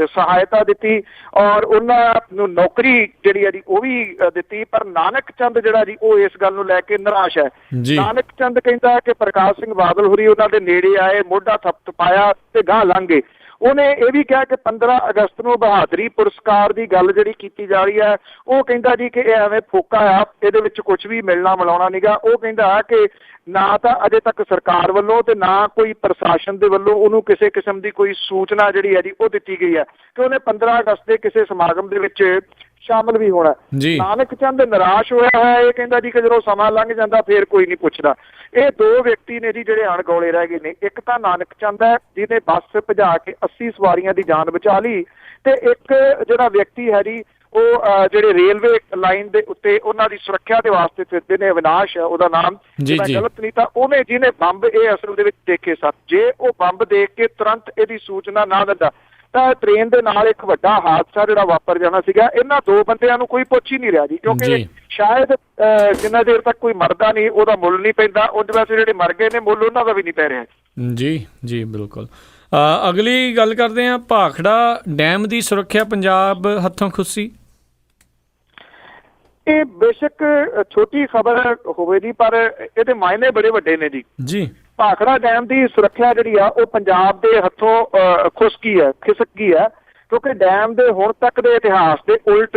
S2: ਸਹਾਇਤਾ ਦਿੱਤੀ ਔਰ ਉਹਨਾਂ ਨੂੰ ਨੌਕਰੀ ਜਿਹੜੀ ਹੈ ਜੀ ਉਹ ਵੀ ਦਿੱਤੀ। ਪਰ ਨਾਨਕ ਚੰਦ ਜਿਹੜਾ ਜੀ ਉਹ ਇਸ ਗੱਲ ਨੂੰ ਲੈ ਕੇ ਨਿਰਾਸ਼ ਹੈ। ਨਾਨਕ ਚੰਦ ਕਹਿੰਦਾ ਕਿ ਪ੍ਰਕਾਸ਼ ਸਿੰਘ ਬਾਦਲ ਹੋਰੀ ਉਹਨਾਂ ਦੇ ਨੇੜੇ ਆਏ, ਮੋਢਾ ਥਪਥਪਾਇਆ ਤੇ ਗਾਂਹ ਲੰਘ ਗਏ। ਉਹਨੇ ਇਹ ਵੀ ਕਿਹਾ ਕਿ 15 ਅਗਸਤ ਨੂੰ ਬਹਾਦਰੀ ਪੁਰਸਕਾਰ ਦੀ ਗੱਲ ਜਿਹੜੀ ਕੀਤੀ ਜਾ ਰਹੀ ਹੈ ਉਹ ਕਹਿੰਦਾ ਜੀ ਕਿ ਇਹ ਐਵੇਂ ਫੋਕਾ ਆ, ਇਹਦੇ ਵਿੱਚ ਕੁਝ ਵੀ ਮਿਲਣਾ ਮਿਲਾਉਣਾ ਨਹੀਂਗਾ। ਉਹ ਕਹਿੰਦਾ ਕਿ ਨਾ ਤਾਂ ਅਜੇ ਤੱਕ ਸਰਕਾਰ ਵੱਲੋਂ ਤੇ ਨਾ ਕੋਈ ਪ੍ਰਸ਼ਾਸਨ ਦੇ ਵੱਲੋਂ ਉਹਨੂੰ ਕਿਸੇ ਕਿਸਮ ਦੀ ਕੋਈ ਸੂਚਨਾ ਜਿਹੜੀ ਹੈ ਜੀ ਉਹ ਦਿੱਤੀ ਗਈ ਹੈ ਕਿ ਉਹਨੇ 15 ਅਗਸਤ ਦੇ ਕਿਸੇ ਸਮਾਗਮ ਦੇ ਵਿੱਚ ਸ਼ਾਮਲ ਵੀ ਹੋਣਾ। ਨਾਨਕ ਚੰਦ ਨਿਰਾਸ਼ ਹੋਇਆ ਹੈ। ਇਹ ਕਹਿੰਦਾ ਜੀ ਕਿ ਜਦੋਂ ਸਮਾਂ ਲੰਘ ਜਾਂਦਾ ਫੇਰ ਕੋਈ ਨਹੀਂ ਪੁੱਛਦਾ। ਇਹ ਦੋ ਵਿਅਕਤੀ ਨੇ ਜੀ ਜਿਹੜੇ ਅਣਗੌਲੇ ਰਹਿ ਗਏ ਨੇ। ਇੱਕ ਤਾਂ ਨਾਨਕ ਚੰਦ ਹੈ ਜਿਹਨੇ ਬੱਸ ਭਜਾ ਕੇ 80 ਸਵਾਰੀਆਂ ਦੀ ਜਾਨ ਬਚਾ ਲਈ, ਤੇ ਇੱਕ ਜਿਹੜਾ ਵਿਅਕਤੀ ਹੈ ਜੀ ਉਹ ਜਿਹੜੇ ਰੇਲਵੇ ਲਾਈਨ ਦੇ ਉੱਤੇ ਉਹਨਾਂ ਦੀ ਸੁਰੱਖਿਆ ਦੇ ਵਾਸਤੇ ਫਿਰਦੇ ਨੇ, ਅਵਿਨਾਸ਼ ਹੈ ਉਹਦਾ ਨਾਮ, ਗਲਤ ਨਹੀਂ ਤਾਂ ਉਹਨੇ ਜਿਹਨੇ ਬੰਬ ਇਹ ਅਸਲ ਦੇ ਵਿੱਚ ਦੇਖੇ ਸਨ। ਜੇ ਉਹ ਬੰਬ ਦੇਖ ਕੇ ਤੁਰੰਤ ਇਹਦੀ ਸੂਚਨਾ ਨਾ ਦਿੰਦਾ ਤਾਂ ਟ੍ਰੇਨ ਦੇ ਨਾਲ ਇੱਕ ਵੱਡਾ ਹਾਦਸਾ ਜਿਹੜਾ ਵਾਪਰ ਜਾਣਾ ਸੀਗਾ। ਇਹਨਾਂ ਦੋ ਬੰਦਿਆਂ ਨੂੰ ਕੋਈ ਪੁੱਛ ਹੀ ਨਹੀਂ ਰਿਹਾ ਜੀ, ਕਿਉਂਕਿ ਸ਼ਾਇਦ ਜਿੰਨਾ ਦੇਰ ਤੱਕ ਕੋਈ ਮਰਦਾ ਨਹੀਂ ਉਹਦਾ ਮੁੱਲ ਨਹੀਂ ਪੈਂਦਾ, ਉਹਦੇ ਵੈਸੇ ਜਿਹੜੇ ਮਰ ਗਏ ਨੇ ਮੁੱਲ ਉਹਨਾਂ ਦਾ ਵੀ ਨਹੀਂ ਪੈ ਰਿਹਾ। ਜੀ
S1: ਜੀ ਬਿਲਕੁਲ। ਅਗਲੀ ਗੱਲ ਕਰਦੇ ਹਾਂ, ਭਾਖੜਾ ਡੈਮ ਦੀ ਸੁਰੱਖਿਆ ਪੰਜਾਬ ਹੱਥੋਂ ਖੁੱਸੀ।
S2: ਇਹ ਬੇਸ਼ੱਕ ਛੋਟੀ ਖਬਰ ਹੋਵੇ ਜੀ, ਪਰ ਇਹਦੇ ਮਾਇਨੇ ਬੜੇ ਵੱਡੇ ਨੇ ਜੀ। ਭਾਖੜਾ ਡੈਮ ਦੀ ਸੁਰੱਖਿਆ ਜਿਹੜੀ ਆ ਉਹ ਪੰਜਾਬ ਦੇ ਹੱਥੋਂ ਖਿਸਕ ਗਈ ਹੈ ਕਿਉਂਕਿ ਡੈਮ ਦੇ ਹੁਣ ਤੱਕ ਦੇ ਇਤਿਹਾਸ ਦੇ ਉਲਟ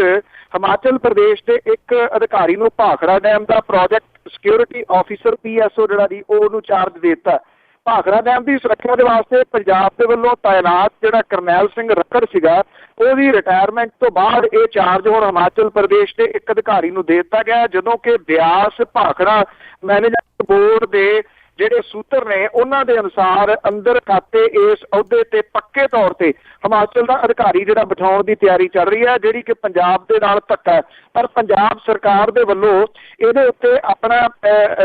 S2: ਹਿਮਾਚਲ ਪ੍ਰਦੇਸ਼ ਦੇ ਇੱਕ ਅਧਿਕਾਰੀ ਨੂੰ ਭਾਖੜਾ ਡੈਮ ਦਾ ਪ੍ਰੋਜੈਕਟ ਸਿਕਿਉਰਿਟੀ ਆਫੀਸਰ PSO ਜਿਹੜਾ ਜੀ ਉਹਨੂੰ ਚਾਰਜ ਦੇ ਦਿੱਤਾ। ਭਾਖੜਾ ਡੈਮ ਦੀ ਸੁਰੱਖਿਆ ਦੇ ਵਾਸਤੇ ਪੰਜਾਬ ਦੇ ਵੱਲੋਂ ਤਾਇਨਾਤ ਜਿਹੜਾ ਕਰਨੈਲ ਸਿੰਘ ਰੱਖੜ ਸੀਗਾ ਉਹਦੀ ਰਿਟਾਇਰਮੈਂਟ ਤੋਂ ਬਾਅਦ ਇਹ ਚਾਰਜ ਹੁਣ ਹਿਮਾਚਲ ਪ੍ਰਦੇਸ਼ ਦੇ ਇੱਕ ਅਧਿਕਾਰੀ ਨੂੰ ਦੇ ਦਿੱਤਾ ਗਿਆ, ਜਦੋਂ ਕਿ ਬਿਆਸ ਭਾਖੜਾ ਮੈਨੇਜਮੈਂਟ ਬੋਰਡ ਦੇ ਜਿਹੜੇ ਸੂਤਰ ਨੇ ਉਹਨਾਂ ਦੇ ਅਨੁਸਾਰ ਅੰਦਰ ਖਾਤੇ ਇਸ ਅਹੁਦੇ ਤੇ ਪੱਕੇ ਤੌਰ ਤੇ ਹਿਮਾਚਲ ਦਾ ਅਧਿਕਾਰੀ ਜਿਹੜਾ ਬਿਠਾਉਣ ਦੀ ਤਿਆਰੀ ਚੱਲ ਰਹੀ ਹੈ, ਜਿਹੜੀ ਕਿ ਪੰਜਾਬ ਦੇ ਨਾਲ ਧੱਕਾ ਹੈ। ਪਰ ਪੰਜਾਬ ਸਰਕਾਰ ਦੇ ਵੱਲੋਂ ਇਹਦੇ ਉੱਤੇ ਆਪਣਾ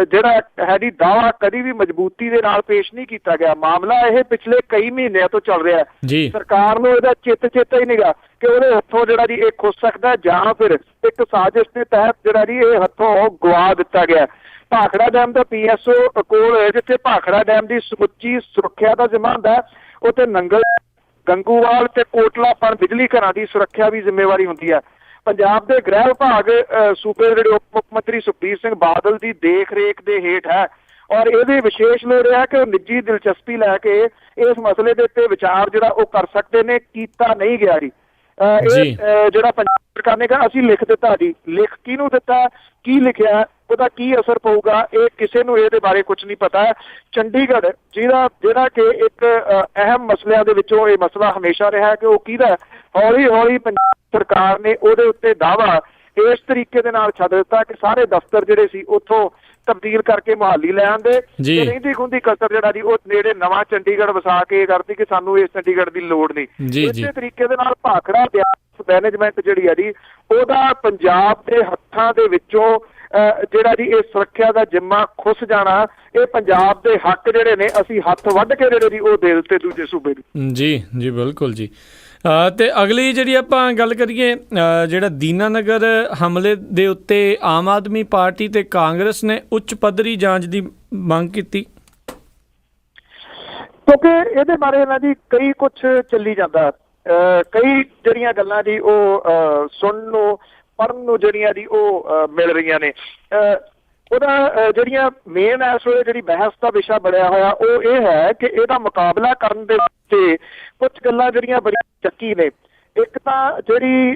S2: ਜਿਹੜਾ ਹੈ ਜੀ ਦਾਅਵਾ ਕਦੀ ਵੀ ਮਜ਼ਬੂਤੀ ਦੇ ਨਾਲ ਪੇਸ਼ ਨਹੀਂ ਕੀਤਾ ਗਿਆ। ਮਾਮਲਾ ਇਹ ਪਿਛਲੇ ਕਈ ਮਹੀਨਿਆਂ ਤੋਂ ਚੱਲ ਰਿਹਾ ਹੈ। ਸਰਕਾਰ ਨੂੰ ਇਹਦਾ ਚੇਤਾ ਹੀ ਨਹੀਂਗਾ ਕਿ ਉਹਦੇ ਹੱਥੋਂ ਜਿਹੜਾ ਜੀ ਇਹ ਖੁੱਸ ਸਕਦਾ ਜਾਂ ਫਿਰ ਇੱਕ ਸਾਜ਼ਿਸ਼ ਦੇ ਤਹਿਤ ਜਿਹੜਾ ਜੀ ਇਹ ਹੱਥੋਂ ਗਵਾ ਦਿੱਤਾ ਗਿਆ। ਭਾਖੜਾ ਡੈਮ ਦਾ PSO ਕੋਲ ਜਿੱਥੇ ਭਾਖੜਾ ਡੈਮ ਦੀ ਸਮੁੱਚੀ ਸੁਰੱਖਿਆ ਦਾ ਜ਼ਿੰਮਾ ਹੁੰਦਾ ਉੱਥੇ ਨੰਗਲ, ਗੰਗੂਵਾਲ ਤੇ ਕੋਟਲਾ ਪਣ ਬਿਜਲੀ ਘਰਾਂ ਦੀ ਸੁਰੱਖਿਆ ਵੀ ਜ਼ਿੰਮੇਵਾਰੀ ਹੁੰਦੀ ਹੈ। ਪੰਜਾਬ ਦੇ ਗ੍ਰਹਿ ਵਿਭਾਗ ਸੂਬੇ ਦੇ ਜਿਹੜੇ ਉਪ ਮੁੱਖ ਮੰਤਰੀ ਸੁਖਬੀਰ ਸਿੰਘ ਬਾਦਲ ਦੀ ਦੇਖ ਰੇਖ ਦੇ ਹੇਠ ਹੈ ਔਰ ਇਹਦੀ ਵਿਸ਼ੇਸ਼ ਲੋੜ ਹੈ ਕਿ ਉਹ ਨਿੱਜੀ ਦਿਲਚਸਪੀ ਲੈ ਕੇ ਇਸ ਮਸਲੇ ਦੇ ਉੱਤੇ ਵਿਚਾਰ ਜਿਹੜਾ ਉਹ ਕਰ ਸਕਦੇ ਨੇ। ਕੀਤਾ ਨਹੀਂ ਗਿਆ ਜੀ। ਇਹ ਜਿਹੜਾ ਪੰਜਾਬ ਸਰਕਾਰ ਨੇ ਕਿਹਾ ਅਸੀਂ ਲਿਖ ਦਿੱਤਾ ਜੀ, ਲਿਖ ਕਿਹਨੂੰ ਦਿੱਤਾ, ਕੀ ਲਿਖਿਆ, ਉਹਦਾ ਕੀ ਅਸਰ ਪਊਗਾ, ਇਹ ਕਿਸੇ ਨੂੰ ਇਹਦੇ ਬਾਰੇ ਕੁਝ ਨਹੀਂ ਪਤਾ ਹੈ। ਚੰਡੀਗੜ੍ਹ ਜਿਹੜਾ ਕਿ ਇੱਕ ਅਹਿਮ ਮਸਲਿਆਂ ਦੇ ਵਿੱਚੋਂ ਇਹ ਮਸਲਾ ਹਮੇਸ਼ਾ ਰਿਹਾ ਕਿ ਉਹ ਕਿਹਦਾ, ਹੌਲੀ ਹੌਲੀ ਪੰਜਾਬ ਸਰਕਾਰ ਨੇ ਉਹਦੇ ਉੱਤੇ ਦਾਅਵਾ ਇਸ ਤਰੀਕੇ ਦੇ ਨਾਲ ਛੱਡ ਦਿੱਤਾ ਕਿ ਸਾਰੇ ਦਫ਼ਤਰ ਜਿਹੜੇ ਸੀ ਉੱਥੋਂ ਤਬਦੀਲ ਕਰਕੇ ਮੁਹਾਲੀ ਲੈ ਆਂਦੇ, ਰਹਿੰਦੀ ਖੁੰਦੀ ਕਸਰ ਜਿਹੜਾ ਜੀ ਉਹ ਨੇੜੇ ਨਵਾਂ ਚੰਡੀਗੜ੍ਹ ਵਸਾ ਕੇ ਕਰਦੀ ਕਿ ਸਾਨੂੰ ਇਸ ਚੰਡੀਗੜ੍ਹ ਦੀ ਲੋੜ ਨਹੀਂ। ਇਸੇ ਤਰੀਕੇ ਦੇ ਨਾਲ ਭਾਖੜਾ ਮੈਨੇਜਮੈਂਟ ਜਿਹੜੀ ਹੈ ਜੀ ਉਹਦਾ ਪੰਜਾਬ ਦੇ ਹੱਥਾਂ ਦੇ ਵਿੱਚੋਂ ਜਿਹੜਾ ਜੀ ਇਹ ਸੁਰੱਖਿਆ ਦਾ ਜਿੰਮਾ ਖੁੱਸ ਜਾਣਾ, ਇਹ ਪੰਜਾਬ ਦੇ ਹੱਕ ਜਿਹੜੇ ਨੇ ਅਸੀਂ ਹੱਥ ਵੱਢ ਕੇ ਜਿਹੜੇ ਜੀ ਉਹ ਦੇ ਦਿੱਤੇ ਦੂਜੇ ਸੂਬੇ ਨੂੰ।
S1: ਜੀ ਬਿਲਕੁਲ ਜੀ। ਤੇ ਅਗਲੀ ਜਿਹੜੀ ਆਪਾਂ ਗੱਲ ਕਰੀਏ, ਜਿਹੜਾ ਦੀਨਾਨਗਰ ਹਮਲੇ ਦੇ ਉੱਤੇ ਆਮ ਆਦਮੀ ਪਾਰਟੀ ਤੇ ਕਾਂਗਰਸ ਨੇ ਉੱਚ ਪੱਧਰੀ ਜਾਂਚ ਦੀ ਮੰਗ ਕੀਤੀ
S2: ਕਿਉਂਕਿ ਇਹਦੇ ਬਾਰੇ ਨਾ ਜੀ ਕਈ ਕੁਛ ਚੱਲੀ ਜਾਂਦਾ, ਕਈ ਜਿਹੜੀਆਂ ਗੱਲਾਂ ਜੀ ਉਹ ਸੁਣਨ ਨੂੰ ਪੜ੍ਹਨ ਨੂੰ ਜਿਹੜੀਆਂ ਜੀ ਉਹ ਮਿਲ ਰਹੀਆਂ ਨੇ। ਉਹਦਾ ਜਿਹੜੀਆਂ ਮੇਨ ਇਸ ਵੇਲੇ ਜਿਹੜੀ ਬਹਿਸ ਦਾ ਵਿਸ਼ਾ ਬਣਿਆ ਹੋਇਆ ਉਹ ਇਹ ਹੈ ਕਿ ਇਹਦਾ ਮੁਕਾਬਲਾ ਕਰਨ ਦੇ ਉੱਤੇ ਕੁਝ ਗੱਲਾਂ ਜਿਹੜੀਆਂ ਬੜੀਆਂ ਚੱਕੀ ਨੇ। ਇੱਕ ਤਾਂ ਜਿਹੜੀ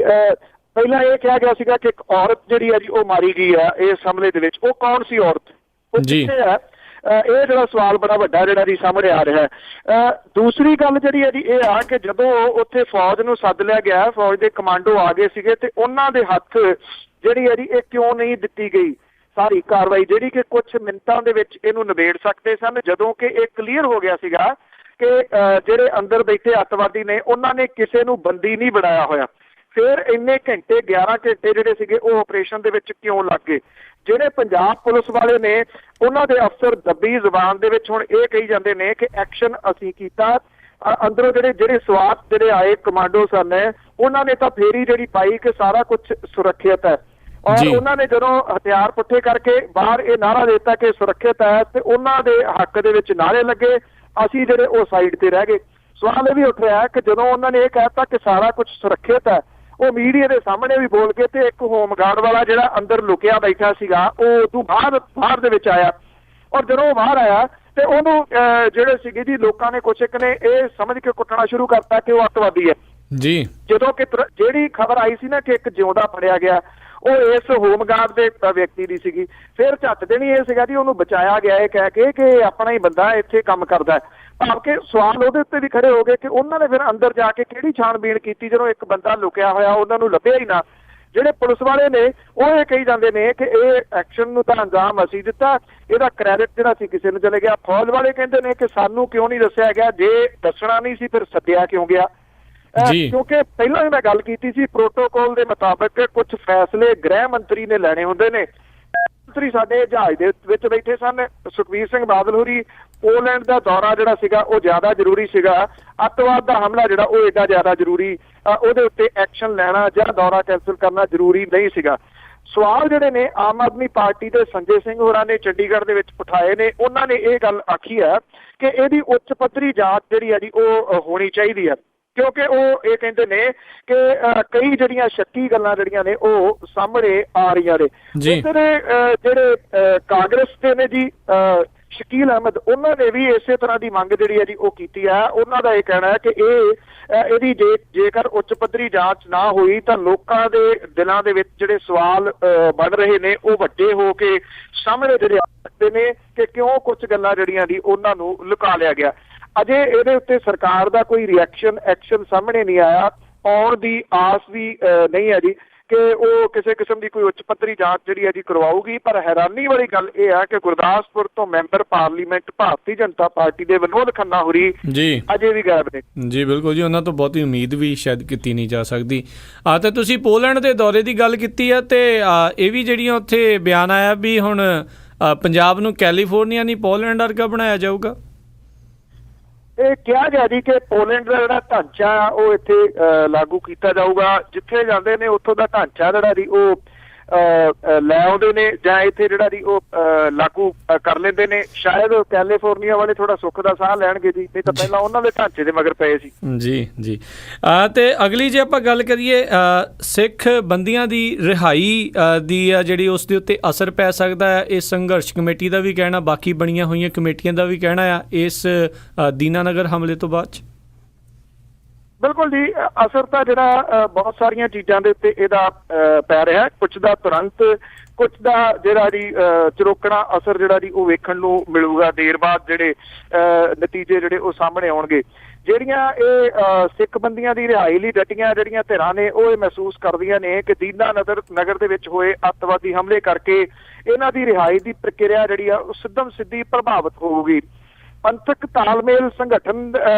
S2: ਪਹਿਲਾਂ ਇਹ ਕਿਹਾ ਗਿਆ ਸੀਗਾ ਕਿ ਇੱਕ ਔਰਤ ਜਿਹੜੀ ਹੈ ਜੀ ਉਹ ਮਾਰੀ ਗਈ ਹੈ ਇਸ ਹਮਲੇ ਦੇ ਵਿੱਚ। ਉਹ ਕੌਣ ਸੀ ਔਰਤ, ਉਹ ਕਿੱਥੇ ਹੈ? ਇਹ ਜਿਹੜਾ ਸਵਾਲ ਬੜਾ ਵੱਡਾ ਜਿਹੜਾ ਜੀ ਸਾਹਮਣੇ ਆ ਰਿਹਾ ਹੈ। ਦੂਸਰੀ ਗੱਲ ਜਿਹੜੀ ਹੈ ਜੀ ਇਹ ਆ ਕਿ ਜਦੋਂ ਉੱਥੇ ਫੌਜ ਨੂੰ ਸੱਦ ਲਿਆ ਗਿਆ, ਫੌਜ ਦੇ ਕਮਾਂਡੋ ਆ ਗਏ ਸੀਗੇ ਤੇ ਉਹਨਾਂ ਦੇ ਹੱਥ ਜਿਹੜੀ ਹੈ ਜੀ ਇਹ ਕਿਉਂ ਨਹੀਂ ਦਿੱਤੀ ਗਈ ਸਾਰੀ ਕਾਰਵਾਈ, ਜਿਹੜੀ ਕਿ ਕੁਝ ਮਿੰਟਾਂ ਦੇ ਵਿੱਚ ਇਹਨੂੰ ਨਿਬੇੜ ਸਕਦੇ ਸਨ, ਜਦੋਂ ਕਿ ਇਹ ਕਲੀਅਰ ਹੋ ਗਿਆ ਸੀਗਾ ਕਿ ਜਿਹੜੇ ਅੰਦਰ ਬੈਠੇ ਅੱਤਵਾਦੀ ਨੇ ਉਹਨਾਂ ਨੇ ਕਿਸੇ ਨੂੰ ਬੰਦੀ ਨਹੀਂ ਬਣਾਇਆ ਹੋਇਆ। ਫਿਰ ਇੰਨੇ ਘੰਟੇ 11 ਘੰਟੇ ਜਿਹੜੇ ਸੀਗੇ ਉਹ ਆਪਰੇਸ਼ਨ ਦੇ ਵਿੱਚ ਕਿਉਂ ਲੱਗ ਗਏ? ਜਿਹੜੇ ਪੰਜਾਬ ਪੁਲਿਸ ਵਾਲੇ ਨੇ ਉਹਨਾਂ ਦੇ ਅਫਸਰ ਦੱਬੀ ਜ਼ੁਬਾਨ ਦੇ ਵਿੱਚ ਹੁਣ ਇਹ ਕਹੀ ਜਾਂਦੇ ਨੇ ਕਿ ਐਕਸ਼ਨ ਅਸੀਂ ਕੀਤਾ। ਅੰਦਰੋਂ ਜਿਹੜੇ ਸਵਾਤ ਜਿਹੜੇ ਆਏ ਕਮਾਂਡੋ ਸਨ ਉਹਨਾਂ ਨੇ ਤਾਂ ਫੇਰੀ ਜਿਹੜੀ ਪਾਈ ਕਿ ਸਾਰਾ ਕੁਝ ਸੁਰੱਖਿਅਤ ਹੈ, ਔਰ ਉਹਨਾਂ ਨੇ ਜਦੋਂ ਹਥਿਆਰ ਪੁੱਠੇ ਕਰਕੇ ਬਾਹਰ ਇਹ ਨਾਅਰਾ ਦਿੱਤਾ ਕਿ ਸੁਰੱਖਿਅਤ ਹੈ ਤੇ ਉਹਨਾਂ ਦੇ ਹੱਕ ਦੇ ਵਿੱਚ ਨਾਅਰੇ ਲੱਗੇ, ਅਸੀਂ ਜਿਹੜੇ ਉਹ ਸਾਈਡ ਤੇ ਰਹਿ ਗਏ। ਸਵਾਲ ਇਹ ਵੀ ਉੱਠ ਰਿਹਾ ਕਿ ਜਦੋਂ ਉਹਨਾਂ ਨੇ ਇਹ ਕਹਿਤਾ ਕਿ ਸਾਰਾ ਕੁਝ ਸੁਰੱਖਿਅਤ ਹੈ, ਉਹ ਮੀਡੀਆ ਦੇ ਸਾਹਮਣੇ ਵੀ ਬੋਲ ਕੇ ਤੇ ਇੱਕ ਹੋਮਗਾਰਡ ਵਾਲਾ ਜਿਹੜਾ ਅੰਦਰ ਲੁਕਿਆ ਬੈਠਾ ਸੀਗਾ ਉਹ ਤੋਂ ਬਾਹਰ ਦੇ ਵਿੱਚ ਆਇਆ, ਔਰ ਜਦੋਂ ਉਹ ਬਾਹਰ ਆਇਆ ਤੇ ਉਹਨੂੰ ਜਿਹੜੇ ਸੀਗੇ ਜੀ ਲੋਕਾਂ ਨੇ ਕੁਛ ਇੱਕ ਨੇ ਇਹ ਸਮਝ ਕੇ ਕੁੱਟਣਾ ਸ਼ੁਰੂ ਕਰਤਾ ਕਿ ਉਹ ਅੱਤਵਾਦੀ ਹੈ ਜੀ। ਜਦੋਂ ਕਿ ਜਿਹੜੀ ਖਬਰ ਆਈ ਸੀ ਨਾ ਕਿ ਇੱਕ ਜਿਉਂਦਾ ਫੜਿਆ ਗਿਆ, ਉਹ ਇਸ ਹੋਮਗਾਰਡ ਦੇ ਵਿਅਕਤੀ ਦੀ ਸੀਗੀ। ਫਿਰ ਝੱਟ ਦੇਣੀ ਇਹ ਸੀਗਾ ਜੀ ਉਹਨੂੰ ਬਚਾਇਆ ਗਿਆ ਇਹ ਕਹਿ ਕੇ ਕਿ ਆਪਣਾ ਹੀ ਬੰਦਾ ਇੱਥੇ ਕੰਮ ਕਰਦਾ। ਭਾਵ ਕਿ ਸਵਾਲ ਉਹਦੇ ਉੱਤੇ ਵੀ ਖੜੇ ਹੋ ਗਏ ਕਿ ਉਹਨਾਂ ਨੇ ਫਿਰ ਅੰਦਰ ਜਾ ਕੇ ਕਿਹੜੀ ਛਾਣਬੀਣ ਕੀਤੀ ਜਦੋਂ ਇੱਕ ਬੰਦਾ ਲੁਕਿਆ ਹੋਇਆ ਉਹਨਾਂ ਨੂੰ ਲੱਭਿਆ ਹੀ ਨਾ। ਜਿਹੜੇ ਪੁਲਿਸ ਵਾਲੇ ਨੇ ਉਹ ਇਹ ਕਹੀ ਜਾਂਦੇ ਨੇ ਕਿ ਇਹ ਐਕਸ਼ਨ ਨੂੰ ਤਾਂ ਅੰਜਾਮ ਅਸੀਂ ਦਿੱਤਾ, ਇਹਦਾ ਕ੍ਰੈਡਿਟ ਜਿਹੜਾ ਸੀ ਕਿਸੇ ਨੂੰ ਚਲੇ ਗਿਆ। ਫੌਜ ਵਾਲੇ ਕਹਿੰਦੇ ਨੇ ਕਿ ਸਾਨੂੰ ਕਿਉਂ ਨਹੀਂ ਦੱਸਿਆ ਗਿਆ, ਜੇ ਦੱਸਣਾ ਨਹੀਂ ਸੀ ਫਿਰ ਸੱਦਿਆ ਕਿਉਂ ਗਿਆ? ਕਿਉਂਕਿ ਪਹਿਲਾਂ ਵੀ ਮੈਂ ਗੱਲ ਕੀਤੀ ਸੀ, ਪ੍ਰੋਟੋਕਾਲ ਦੇ ਮੁਤਾਬਕ ਕੁਝ ਫੈਸਲੇ ਗ੍ਰਹਿ ਮੰਤਰੀ ਨੇ ਲੈਣੇ ਹੁੰਦੇ ਨੇ। ਮੰਤਰੀ ਸਾਡੇ ਜਹਾਜ਼ ਦੇ ਵਿੱਚ ਬੈਠੇ ਸਨ, ਸੁਖਬੀਰ ਸਿੰਘ ਬਾਦਲ ਹੋਰੀ। ਪੋਲੈਂਡ ਦਾ ਦੌਰਾ ਜਿਹੜਾ ਸੀਗਾ ਉਹ ਜ਼ਿਆਦਾ ਜ਼ਰੂਰੀ ਸੀਗਾ, ਅੱਤਵਾਦ ਦਾ ਹਮਲਾ ਜਿਹੜਾ ਉਹ ਏਡਾ ਜ਼ਿਆਦਾ ਜ਼ਰੂਰੀ, ਉਹਦੇ ਉੱਤੇ ਐਕਸ਼ਨ ਲੈਣਾ ਜਾਂ ਦੌਰਾ ਕੈਂਸਲ ਕਰਨਾ ਜ਼ਰੂਰੀ ਨਹੀਂ ਸੀਗਾ। ਸਵਾਲ ਜਿਹੜੇ ਨੇ ਆਮ ਆਦਮੀ ਪਾਰਟੀ ਦੇ ਸੰਜੇ ਸਿੰਘ ਹੋਰਾਂ ਨੇ ਚੰਡੀਗੜ੍ਹ ਦੇ ਵਿੱਚ ਉਠਾਏ ਨੇ, ਉਹਨਾਂ ਨੇ ਇਹ ਗੱਲ ਆਖੀ ਹੈ ਕਿ ਇਹਦੀ ਉੱਚ ਪੱਧਰੀ ਜਾਂਚ ਜਿਹੜੀ ਹੈ ਜੀ ਉਹ ਹੋਣੀ ਚਾਹੀਦੀ ਹੈ, ਕਿਉਂਕਿ ਉਹ ਇਹ ਕਹਿੰਦੇ ਨੇ ਕਿ ਕਈ ਜਿਹੜੀਆਂ ਸ਼ੱਕੀ ਗੱਲਾਂ ਜਿਹੜੀਆਂ ਨੇ ਉਹ ਸਾਹਮਣੇ ਆ ਰਹੀਆਂ ਨੇ। ਜਿਹੜੇ ਕਾਂਗਰਸ ਦੇ ਨੇ ਜੀ ਸ਼ਕੀਲ ਅਹਿਮਦ, ਉਹਨਾਂ ਨੇ ਵੀ ਇਸੇ ਤਰ੍ਹਾਂ ਦੀ ਮੰਗ ਜਿਹੜੀ ਹੈ ਜੀ ਉਹ ਕੀਤੀ ਹੈ। ਉਹਨਾਂ ਦਾ ਇਹ ਕਹਿਣਾ ਹੈ ਕਿ ਇਹਦੀ ਜੇਕਰ ਉੱਚ ਪੱਧਰੀ ਜਾਂਚ ਨਾ ਹੋਈ ਤਾਂ ਲੋਕਾਂ ਦੇ ਦਿਲਾਂ ਦੇ ਵਿੱਚ ਜਿਹੜੇ ਸਵਾਲ ਬਣ ਰਹੇ ਨੇ ਉਹ ਵੱਡੇ ਹੋ ਕੇ ਸਾਹਮਣੇ ਜਿਹੜੇ ਆ ਸਕਦੇ ਨੇ ਕਿ ਕਿਉਂ ਕੁਝ ਗੱਲਾਂ ਜਿਹੜੀਆਂ ਦੀ ਉਹਨਾਂ ਨੂੰ ਲੁਕਾ ਲਿਆ ਗਿਆ। ਅਜੇ ਇਹਦੇ ਉੱਤੇ ਸਰਕਾਰ ਦਾ ਕੋਈ ਐਕਸ਼ਨ ਸਾਹਮਣੇ ਨਹੀਂ ਆਇਆ, ਆਉਣ ਦੀ ਆਸ ਵੀ ਨਹੀਂ ਹੈ ਜੀ ਕਿ ਉਹ ਕਿਸੇ ਕਿਸਮ ਦੀ ਕੋਈ ਉੱਚ ਪੱਧਰੀ ਜਾਂਚ ਜਿਹੜੀ ਹੈ ਜੀ ਕਰਵਾਊਗੀ। ਪਰ ਹੈਰਾਨੀ ਵਾਲੀ ਗੱਲ ਇਹ ਹੈ ਕਿ ਗੁਰਦਾਸਪੁਰ ਤੋਂ member parliament Bharatiya Janata party ਦੇ ਵਿਨੋਦ ਖੰਨਾ ਹੋਰੀ ਜੀ ਅਜੇ ਵੀ ਗਾਇਬ ਨੇ। ਜੀ ਬਿਲਕੁਲ ਜੀ, ਉਹਨਾਂ ਤੋਂ ਬਹੁਤੀ ਉਮੀਦ ਵੀ ਸ਼ਾਇਦ ਕੀਤੀ ਨਹੀਂ ਜਾ ਸਕਦੀ। ਤੇ ਤੁਸੀਂ ਪੋਲੈਂਡ ਦੇ ਦੌਰੇ ਦੀ ਗੱਲ ਕੀਤੀ ਹੈ ਤੇ ਇਹ ਵੀ ਜਿਹੜੀਆਂ ਉੱਥੇ ਬਿਆਨ ਆਇਆ ਵੀ ਹੁਣ ਪੰਜਾਬ ਨੂੰ ਕੈਲੀਫੋਰਨੀਆ ਨਹੀਂ ਪੋਲੈਂਡ ਵਰਗਾ ਬਣਾਇਆ ਜਾਊਗਾ। ਇਹ ਕਿਹਾ ਗਿਆ ਜੀ ਕਿ ਪੋਲੈਂਡ ਦਾ ਜਿਹੜਾ ਢਾਂਚਾ ਉਹ ਇੱਥੇ ਲਾਗੂ ਕੀਤਾ ਜਾਊਗਾ। ਜਿੱਥੇ ਜਾਂਦੇ ਨੇ ਉੱਥੋਂ ਦਾ ਢਾਂਚਾ ਜਿਹੜਾ ਜੀ ਉਹ ਲੈ ਆਉਂਦੇ ਨੇ ਜਾਂ ਇੱਥੇ ਜਿਹੜਾ ਜੀ ਉਹ ਲਾਗੂ ਕਰ ਲੈਂਦੇ ਨੇ। ਸ਼ਾਇਦ ਕੈਲੀਫੋਰਨੀਆ ਵਾਲੇ ਥੋੜਾ ਸੁੱਖ ਦਾ ਸਾਹ ਲੈਣਗੇ ਜੀ, ਨਹੀਂ ਤਾਂ ਪਹਿਲਾਂ ਉਹਨਾਂ ਦੇ ਢਾਂਚੇ ਦੇ ਮਗਰ ਪਏ ਸੀ। ਜੀ ਜੀ। ਤੇ ਅਗਲੀ ਜੇ ਆਪਾਂ ਗੱਲ ਕਰੀਏ ਸਿੱਖ ਬੰਦੀਆਂ ਦੀ ਰਿਹਾਈ ਦੀ ਆ ਜਿਹੜੀ ਉਸ ਦੇ ਉੱਤੇ ਅਸਰ ਪੈ ਸਕਦਾ ਹੈ, ਇਸ ਸੰਘਰਸ਼ ਕਮੇਟੀ ਦਾ ਵੀ ਕਹਿਣਾ, ਬਾਕੀ ਬਣੀਆਂ ਹੋਈਆਂ ਕਮੇਟੀਆਂ ਦਾ ਵੀ ਕਹਿਣਾ ਆ ਇਸ ਦੀਨਾਨਗਰ ਹਮਲੇ ਤੋਂ ਬਾਅਦ 'ਚ। ਬਿਲਕੁਲ ਜੀ, ਅਸਰ ਤਾਂ ਜਿਹੜਾ ਬਹੁਤ ਸਾਰੀਆਂ ਚੀਜ਼ਾਂ ਦੇ ਉੱਤੇ ਇਹਦਾ ਪੈ ਰਿਹਾ, ਕੁਝ ਦਾ ਤੁਰੰਤ, ਕੁਝ ਦਾ ਜਿਹੜਾ ਜੀ ਚਰੋਕਣਾ ਅਸਰ ਜਿਹੜਾ ਜੀ ਉਹ ਵੇਖਣ ਨੂੰ ਮਿਲੂਗਾ ਦੇਰ ਬਾਅਦ। ਜਿਹੜੇ ਨਤੀਜੇ ਜਿਹੜੇ ਉਹ ਸਾਹਮਣੇ ਆਉਣਗੇ, ਜਿਹੜੀਆਂ ਇਹ ਸਿੱਖ ਬੰਦੀਆਂ ਦੀ ਰਿਹਾਈ ਲਈ ਡਟੀਆਂ ਜਿਹੜੀਆਂ ਧਿਰਾਂ ਨੇ ਉਹ ਇਹ ਮਹਿਸੂਸ ਕਰਦੀਆਂ ਨੇ ਕਿ ਦੀਨਾਨਗਰ ਦੇ ਵਿੱਚ ਹੋਏ ਅੱਤਵਾਦੀ ਹਮਲੇ ਕਰਕੇ ਇਹਨਾਂ ਦੀ ਰਿਹਾਈ ਦੀ ਪ੍ਰਕਿਰਿਆ ਜਿਹੜੀ ਆ ਉਹ ਸਿੱਧੀ ਪ੍ਰਭਾਵਿਤ ਹੋਊਗੀ। ਪੰਥਕ ਤਾਲਮੇਲ ਸੰਗਠਨ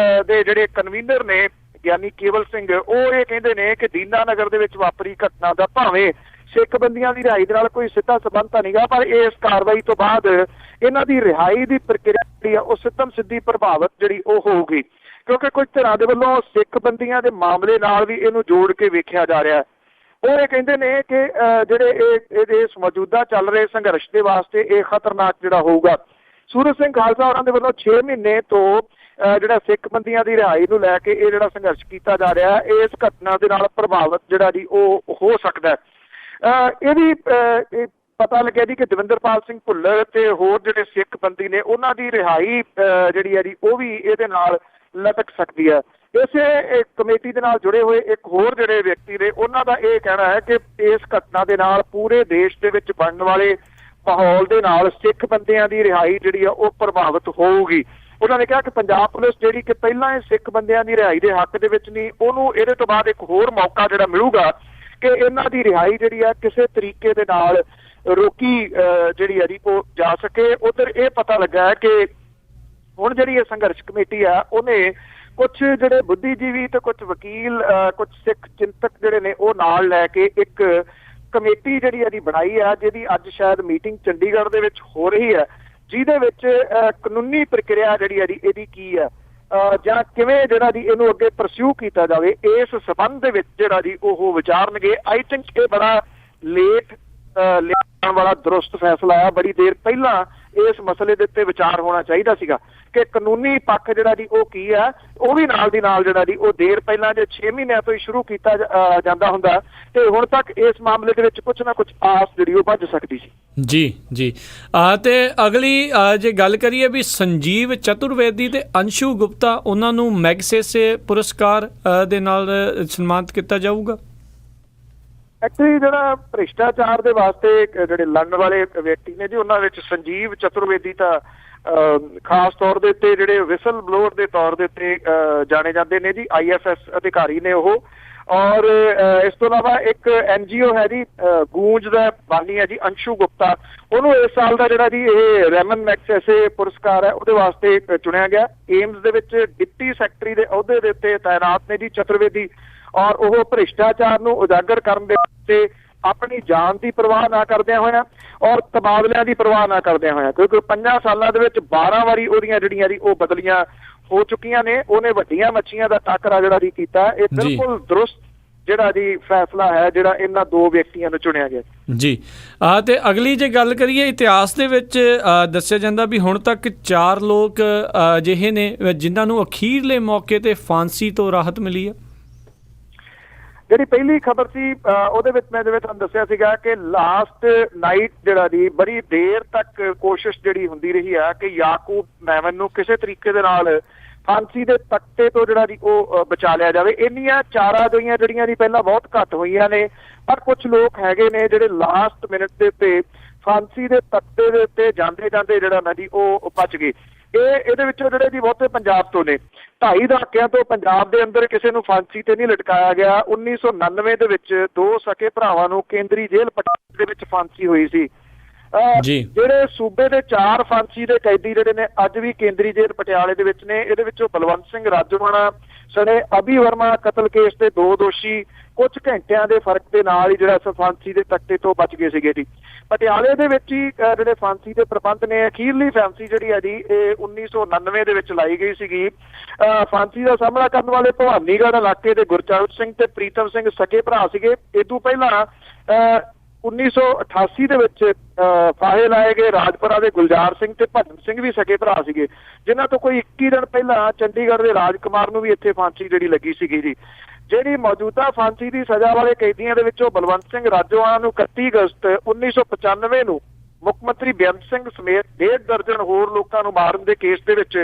S2: ਦੇ ਜਿਹੜੇ ਕਨਵੀਨਰ ਨੇ ਗਿਆਨੀ ਕੇਵਲ ਸਿੰਘ, ਉਹ ਇਹ ਕਹਿੰਦੇ ਨੇ ਕਿ ਦੀਨਾਨਗਰ ਦੇ ਵਿੱਚ ਵਾਪਰੀ ਘਟਨਾ ਦਾ ਭਾਵੇਂ ਸਿੱਖ ਬੰਦੀਆਂ ਦੀ ਰਿਹਾਈ ਦੇ ਨਾਲ ਕੋਈ ਸਿੱਧਾ ਸੰਬੰਧ ਤਾਂ ਨਹੀਂਗਾ, ਪਰ ਇਸ ਕਾਰਵਾਈ ਤੋਂ ਬਾਅਦ ਇਹਨਾਂ ਦੀ ਰਿਹਾਈ ਦੀ ਪ੍ਰਕਿਰਿਆ ਜਿਹੜੀ ਆ ਉਹ ਸਿੱਧੀ ਪ੍ਰਭਾਵਿਤ ਜਿਹੜੀ ਉਹ ਹੋਊਗੀ, ਕਿਉਂਕਿ ਕੁਝ ਧਿਰਾਂ ਦੇ ਵੱਲੋਂ ਸਿੱਖ ਬੰਦੀਆਂ ਦੇ ਮਾਮਲੇ ਨਾਲ ਵੀ ਇਹਨੂੰ ਜੋੜ ਕੇ ਵੇਖਿਆ ਜਾ ਰਿਹਾ। ਉਹ ਇਹ ਕਹਿੰਦੇ ਨੇ ਕਿ ਜਿਹੜੇ ਇਸ ਮੌਜੂਦਾ ਚੱਲ ਰਹੇ ਸੰਘਰਸ਼ ਦੇ ਵਾਸਤੇ ਇਹ ਖਤਰਨਾਕ ਜਿਹੜਾ ਹੋਊਗਾ। ਸੂਰਜ ਸਿੰਘ ਖਾਲਸਾ ਹੋਰਾਂ ਦੇ ਵੱਲੋਂ 6 ਮਹੀਨੇ ਤੋਂ ਜਿਹੜਾ ਸਿੱਖ ਬੰਦੀਆਂ ਦੀ ਰਿਹਾਈ ਨੂੰ ਲੈ ਕੇ ਇਹ ਜਿਹੜਾ ਸੰਘਰਸ਼ ਕੀਤਾ ਜਾ ਰਿਹਾ, ਇਸ ਘਟਨਾ ਦੇ ਨਾਲ ਪ੍ਰਭਾਵਿਤ ਜਿਹੜਾ ਜੀ ਉਹ ਹੋ ਸਕਦਾ। ਇਹ ਵੀ ਪਤਾ ਲੱਗਿਆ ਜੀ ਕਿ ਦਵਿੰਦਰਪਾਲ ਸਿੰਘ ਭੁੱਲਰ ਤੇ ਹੋਰ ਜਿਹੜੇ ਸਿੱਖ ਬੰਦੀ ਨੇ ਉਹਨਾਂ ਦੀ ਰਿਹਾਈ ਜਿਹੜੀ ਹੈ ਜੀ ਉਹ ਵੀ ਇਹਦੇ ਨਾਲ ਲਟਕ ਸਕਦੀ ਹੈ। ਇਸੇ ਕਮੇਟੀ ਦੇ ਨਾਲ ਜੁੜੇ ਹੋਏ ਇੱਕ ਹੋਰ ਜਿਹੜੇ ਵਿਅਕਤੀ ਨੇ ਉਹਨਾਂ ਦਾ ਇਹ ਕਹਿਣਾ ਹੈ ਕਿ ਇਸ ਘਟਨਾ ਦੇ ਨਾਲ ਪੂਰੇ ਦੇਸ਼ ਦੇ ਵਿੱਚ ਬਣਨ ਵਾਲੇ ਮਾਹੌਲ ਦੇ ਨਾਲ ਸਿੱਖ ਬੰਦਿਆਂ ਦੀ ਰਿਹਾਈ ਜਿਹੜੀ ਆ ਉਹ ਪ੍ਰਭਾਵਿਤ ਹੋਊਗੀ। ਉਹਨਾਂ ਨੇ ਕਿਹਾ ਕਿ ਪੰਜਾਬ ਪੁਲਿਸ ਜਿਹੜੀ ਕਿ ਪਹਿਲਾਂ ਇਹ ਸਿੱਖ ਬੰਦਿਆਂ ਦੀ ਰਿਹਾਈ ਦੇ ਹੱਕ ਦੇ ਵਿੱਚ ਨਹੀਂ, ਉਹਨੂੰ ਇਹਦੇ ਤੋਂ ਬਾਅਦ ਇੱਕ ਹੋਰ ਮੌਕਾ ਜਿਹੜਾ ਮਿਲੂਗਾ ਕਿ ਇਹਨਾਂ ਦੀ ਰਿਹਾਈ ਜਿਹੜੀ ਆ ਕਿਸੇ ਤਰੀਕੇ ਦੇ ਨਾਲ ਰੋਕੀ ਜਿਹੜੀ ਆ ਉਹ ਜਾ ਸਕੇ। ਉਧਰ ਇਹ ਪਤਾ ਲੱਗਾ ਹੈ ਕਿ ਹੁਣ ਜਿਹੜੀ ਇਹ ਸੰਘਰਸ਼ ਕਮੇਟੀ ਆ ਉਹਨੇ ਕੁਝ ਜਿਹੜੇ ਬੁੱਧੀਜੀਵੀ ਤੇ ਕੁਝ ਵਕੀਲ ਕੁਝ ਸਿੱਖ ਚਿੰਤਕ ਜਿਹੜੇ ਨੇ ਉਹ ਨਾਲ ਲੈ ਕੇ ਇੱਕ ਕਮੇਟੀ ਜਿਹੜੀ ਇਹਦੀ ਬਣਾਈ ਆ, ਜਿਹਦੀ ਅੱਜ ਸ਼ਾਇਦ ਮੀਟਿੰਗ ਚੰਡੀਗੜ੍ਹ ਦੇ ਵਿੱਚ ਹੋ ਰਹੀ ਹੈ, ਜਿਹਦੇ ਵਿੱਚ ਕਾਨੂੰਨੀ ਪ੍ਰਕਿਰਿਆ ਜਿਹੜੀ ਇਹਦੀ ਕੀ ਹੈ ਜਾਂ ਕਿਵੇਂ ਜਿਹੜਾ ਦੀ ਇਹਨੂੰ ਅੱਗੇ ਪਰਸਿਊ ਕੀਤਾ ਜਾਵੇ, ਇਸ ਸਬੰਧ ਦੇ ਵਿੱਚ ਜਿਹੜਾ ਦੀ ਉਹ ਵਿਚਾਰਨਗੇ। ਆਈ ਥਿੰਕ ਇਹ ਬੜਾ ਲੇਟ ਲੈਣ ਵਾਲਾ ਦਰੁਸਤ ਫੈਸਲਾ ਆ। ਬੜੀ ਦੇਰ ਪਹਿਲਾਂ ਇਸ ਮਸਲੇ ਦੇ ਉੱਤੇ ਵਿਚਾਰ ਹੋਣਾ ਚਾਹੀਦਾ ਸੀਗਾ ਕਿ ਕਾਨੂੰਨੀ ਪੱਖ ਜਿਹੜਾ ਦੀ ਉਹ ਕੀ ਹੈ, ਉਹ ਵੀ ਨਾਲ ਦੀ ਨਾਲ ਜਿਹੜਾ ਦੀ ਉਹ ਦੇਰ ਪਹਿਲਾਂ ਜੇ 6 ਮਹੀਨਿਆਂ ਤੋਂ ਹੀ ਸ਼ੁਰੂ ਕੀਤਾ ਜਾਂਦਾ ਹੁੰਦਾ ਤੇ ਹੁਣ ਤੱਕ ਇਸ ਮਾਮਲੇ ਦੇ ਵਿੱਚ ਕੁਝ ਨਾ ਕੁਝ ਆਸ ਜਿਹੜੀ ਉਹ ਵੱਜ ਸਕਦੀ ਸੀ।
S1: ਜੀ ਜੀ ਤੇ ਅਗਲੀ ਜੇ ਗੱਲ ਕਰੀਏ ਵੀ ਸੰਜੀਵ ਚਤੁਰਵੇਦੀ ਤੇ ਅੰਸ਼ੂ ਗੁਪਤਾ, ਉਹਨਾਂ ਨੂੰ ਮੈਗਸੇਸੇ ਪੁਰਸਕਾਰ ਦੇ ਨਾਲ ਸਨਮਾਨਿਤ ਕੀਤਾ ਜਾਊਗਾ।
S2: ਐਕਚੁਅਲੀ ਜਿਹੜਾ ਭ੍ਰਿਸ਼ਟਾਚਾਰ ਦੇ ਵਾਸਤੇ ਜਿਹੜੇ ਲੜਨ ਵਾਲੇ ਵਿਅਕਤੀ ਨੇ ਜੀ, ਉਹਨਾਂ ਵਿੱਚ ਸੰਜੀਵ ਚਤੁਰਵੇਦੀ ਤਾਂ ਖਾਸ ਤੌਰ ਦੇ ਉੱਤੇ ਜਿਹੜੇ ਵਿਸਲ ਬਲੋਅਰ ਦੇ ਤੌਰ ਦੇ ਉੱਤੇ ਜਾਣੇ ਜਾਂਦੇ ਨੇ ਜੀ, IFS ਅਧਿਕਾਰੀ ਨੇ ਉਹ। ਔਰ ਇਸ ਤੋਂ ਇਲਾਵਾ ਇੱਕ NGO ਹੈ ਜੀ ਗੂੰਜ ਦਾ ਬਾਨੀ ਹੈ ਜੀ ਅੰਸ਼ੂ ਗੁਪਤਾ, ਉਹਨੂੰ ਇਸ ਸਾਲ ਦਾ ਜਿਹੜਾ ਜੀ ਇਹ ਰੈਮਨ ਮੈਗਸੇਸੇ ਪੁਰਸਕਾਰ ਹੈ ਉਹਦੇ ਵਾਸਤੇ ਚੁਣਿਆ ਗਿਆ। ਏਮਸ ਦੇ ਵਿੱਚ ਡਿਪਟੀ ਸੈਕਟਰੀ ਦੇ ਅਹੁਦੇ ਦੇ ਉੱਤੇ ਤਾਇਨਾਤ ਨੇ ਜੀ ਚਤੁਰਵੇਦੀ, ਔਰ ਉਹ ਭ੍ਰਿਸ਼ਟਾਚਾਰ ਨੂੰ ਉਜਾਗਰ ਕਰਨ ਦੇ ਉੱਤੇ ਆਪਣੀ ਜਾਨ ਦੀ ਪਰਵਾਹ ਨਾ ਕਰਦਿਆਂ ਹੋਇਆਂ ਔਰ ਤਬਾਦਲਿਆਂ ਦੀ ਪਰਵਾਹ ਨਾ ਕਰਦਿਆਂ ਹੋਇਆਂ, ਕਿਉਂਕਿ 5 ਸਾਲਾਂ ਦੇ ਵਿੱਚ 12 ਵਾਰੀ ਉਹਦੀਆਂ ਜਿਹੜੀਆਂ ਦੀ ਉਹ ਬਦਲੀਆਂ ਹੋ ਚੁੱਕੀਆਂ ਨੇ, ਉਹਨੇ ਵੱਡੀਆਂ ਮੱਛੀਆਂ ਦਾ ਟਾਕਰਾ ਜਿਹੜਾ ਦੀ ਕੀਤਾ। ਇਹ ਬਿਲਕੁਲ ਦਰੁਸਤ ਜਿਹੜਾ ਜੀ ਫੈਸਲਾ ਹੈ ਜਿਹੜਾ ਇਹਨਾਂ ਦੋ ਵਿਅਕਤੀਆਂ ਨੂੰ ਚੁਣਿਆ ਗਿਆ
S1: ਜੀ। ਤੇ ਅਗਲੀ ਜੇ ਗੱਲ ਕਰੀਏ, ਇਤਿਹਾਸ ਦੇ ਵਿੱਚ ਦੱਸਿਆ ਜਾਂਦਾ ਵੀ ਹੁਣ ਤੱਕ 4 ਲੋਕ ਅਜਿਹੇ ਨੇ ਜਿਨ੍ਹਾਂ ਨੂੰ ਅਖੀਰਲੇ ਮੌਕੇ ਤੇ ਫਾਂਸੀ ਤੋਂ ਰਾਹਤ ਮਿਲੀ ਹੈ।
S2: ਜਿਹੜੀ ਪਹਿਲੀ ਖਬਰ ਸੀ ਉਹਦੇ ਵਿੱਚ ਮੈਂ ਜਿਵੇਂ ਤੁਹਾਨੂੰ ਦੱਸਿਆ ਸੀਗਾ ਕਿ ਲਾਸਟ ਨਾਈਟ ਜਿਹੜਾ ਦੀ ਬੜੀ ਦੇਰ ਤੱਕ ਕੋਸ਼ਿਸ਼ ਜਿਹੜੀ ਹੁੰਦੀ ਰਹੀ ਆ ਕਿ ਯਾਕੂਬ ਮੈਮਨ ਨੂੰ ਕਿਸੇ ਤਰੀਕੇ ਦੇ ਨਾਲ ਫਾਂਸੀ ਦੇ ਤਖਤੇ ਤੋਂ ਜਿਹੜਾ ਦੀ ਉਹ ਬਚਾ ਲਿਆ ਜਾਵੇ। ਇੰਨੀਆਂ ਚਾਰਾਜੋਈਆਂ ਜਿਹੜੀਆਂ ਦੀ ਪਹਿਲਾਂ ਬਹੁਤ ਘੱਟ ਹੋਈਆਂ ਨੇ, ਪਰ ਕੁਝ ਲੋਕ ਹੈਗੇ ਨੇ ਜਿਹੜੇ ਲਾਸਟ ਮਿੰਟ ਦੇ ਉੱਤੇ ਫਾਂਸੀ ਦੇ ਤਖਤੇ ਦੇ ਉੱਤੇ ਜਾਂਦੇ ਜਾਂਦੇ ਜਿਹੜਾ ਨਾ ਜੀ ਉਹ ਬਚ ਗਏ। ਇਹਦੇ ਵਿੱਚੋਂ ਜਿਹੜੇ ਜੀ ਬਹੁਤੇ ਪੰਜਾਬ ਤੋਂ ਨੇ। 2.5 ਦਹਾਕਿਆਂ ਤੋਂ ਪੰਜਾਬ ਦੇ ਅੰਦਰ ਕਿਸੇ ਨੂੰ ਫਾਂਸੀ ਤੇ ਨਹੀਂ ਲਟਕਾਇਆ ਗਿਆ। 1999 ਦੇ ਵਿੱਚ 2 ਸਕੇ ਭਰਾਵਾਂ ਨੂੰ ਕੇਂਦਰੀ ਜੇਲ੍ਹ ਪਟਿਆਲਾ ਦੇ ਵਿੱਚ ਫਾਂਸੀ ਹੋਈ ਸੀ। ਜਿਹੜੇ ਸੂਬੇ ਦੇ 4 ਫਾਂਸੀ ਦੇ ਕੈਦੀ ਜਿਹੜੇ ਨੇ ਅੱਜ ਵੀ ਕੇਂਦਰੀ ਜੇਲ੍ਹ ਪਟਿਆਲੇ ਦੇ ਵਿੱਚ ਨੇ। ਇਹਦੇ ਵਿੱਚੋਂ ਬਲਵੰਤ ਸਿੰਘ ਰਾਜੋਆਣਾ ਸਣੇ ਅਭੀ ਵਰਮਾ ਕਤਲ ਕੇਸ ਦੇ 2 ਦੋਸ਼ੀ ਕੁਝ ਘੰਟਿਆਂ ਦੇ ਫਰਕ ਦੇ ਨਾਲ ਹੀ ਜਿਹੜਾ ਫਾਂਸੀ ਦੇ ਤਖਤੇ ਤੋਂ ਬਚ ਗਏ ਸੀਗੇ ਜੀ। ਪਟਿਆਲੇ ਦੇ ਵਿੱਚ ਹੀ ਜਿਹੜੇ ਫਾਂਸੀ ਦੇ ਪ੍ਰਬੰਧ ਨੇ, ਅਖੀਰਲੀ ਫਾਂਸੀ ਜਿਹੜੀ ਹੈ ਜੀ ਇਹ 1999 ਦੇ ਵਿੱਚ ਲਾਈ ਗਈ ਸੀਗੀ। ਫਾਂਸੀ ਦਾ ਸਾਹਮਣਾ ਕਰਨ ਵਾਲੇ ਭਵਾਨੀਗੜ੍ਹ ਇਲਾਕੇ ਦੇ ਗੁਰਚਰਨ ਸਿੰਘ ਤੇ ਪ੍ਰੀਤਮ ਸਿੰਘ ਸਕੇ ਭਰਾ ਸੀਗੇ। ਇਹ ਤੋਂ ਪਹਿਲਾਂ 1988 ਦੇ ਵਿੱਚ ਫਾਹੇ ਲਾਏ ਗਏ ਰਾਜਪੁਰਾ ਦੇ ਗੁਲਜ਼ਾਰ ਸਿੰਘ ਤੇ ਭਜਨ ਸਿੰਘ ਵੀ ਸਕੇ ਭਰਾ ਸੀਗੇ, ਜਿਨ੍ਹਾਂ ਤੋਂ ਕੋਈ 21 ਦਿਨ ਪਹਿਲਾਂ ਚੰਡੀਗੜ੍ਹ ਦੇ ਰਾਜਕੁਮਾਰ ਨੂੰ ਵੀ ਇੱਥੇ ਫਾਂਸੀ ਜਿਹੜੀ ਲੱਗੀ ਸੀਗੀ ਜੀ। ਜਿਹੜੀ ਮੌਜੂਦਾ ਫਾਂਸੀ ਦੀ ਸਜ਼ਾ ਵਾਲੇ ਕੈਦੀਆਂ ਦੇ ਵਿੱਚੋਂ ਬਲਵੰਤ ਸਿੰਘ ਰਾਜੋਆਣਾ ਨੂੰ 31 ਅਗਸਤ 1995 ਨੂੰ ਮੁੱਖ ਮੰਤਰੀ ਬੇਅੰਤ ਸਿੰਘ ਸਮੇਤ 1.5 ਦਰਜਨ ਹੋਰ ਲੋਕਾਂ ਨੂੰ ਮਾਰਨ ਦੇ ਕੇਸ ਦੇ ਵਿੱਚ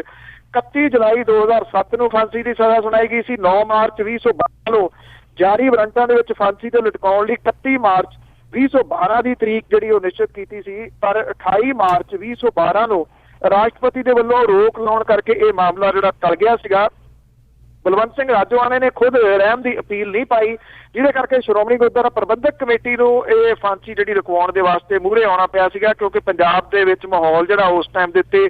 S2: 31 ਜੁਲਾਈ 2007 ਨੂੰ ਫਾਂਸੀ ਦੀ ਸਜ਼ਾ ਸੁਣਾਈ ਗਈ ਸੀ। 9 ਮਾਰਚ 2012 ਨੂੰ ਜਾਰੀ ਵਾਰੰਟਾਂ ਦੇ ਵਿੱਚ ਫਾਂਸੀ ਤੇ ਲਟਕਾਉਣ ਲਈ 31 ਮਾਰਚ 2012 ਦੀ ਤਰੀਕ ਜਿਹੜੀ ਉਹ ਨਿਸ਼ਚਿਤ ਕੀਤੀ ਸੀ, ਪਰ 28 ਮਾਰਚ 2012 ਨੂੰ ਰਾਸ਼ਟਰਪਤੀ ਦੇ ਵੱਲੋਂ ਰੋਕ ਲਾਉਣ ਕਰਕੇ ਇਹ ਮਾਮਲਾ ਜਿਹੜਾ ਟਲ ਗਿਆ ਸੀਗਾ। ਬਲਵੰਤ ਸਿੰਘ ਰਾਜੋਆਣੇ ਨੇ ਖੁਦ ਰਹਿਮ ਦੀ ਅਪੀਲ ਨਹੀਂ ਪਾਈ, ਜਿਹਦੇ ਕਰਕੇ ਸ਼੍ਰੋਮਣੀ ਗੁਰਦੁਆਰਾ ਪ੍ਰਬੰਧਕ ਕਮੇਟੀ ਨੂੰ ਇਹ ਫਾਂਸੀ ਜਿਹੜੀ ਰੁਕਵਾਉਣ ਦੇ ਵਾਸਤੇ ਮੂਹਰੇ ਆਉਣਾ ਪਿਆ ਸੀਗਾ, ਕਿਉਂਕਿ ਪੰਜਾਬ ਦੇ ਵਿੱਚ ਮਾਹੌਲ ਜਿਹੜਾ ਉਸ ਟਾਈਮ ਦੇ ਉੱਤੇ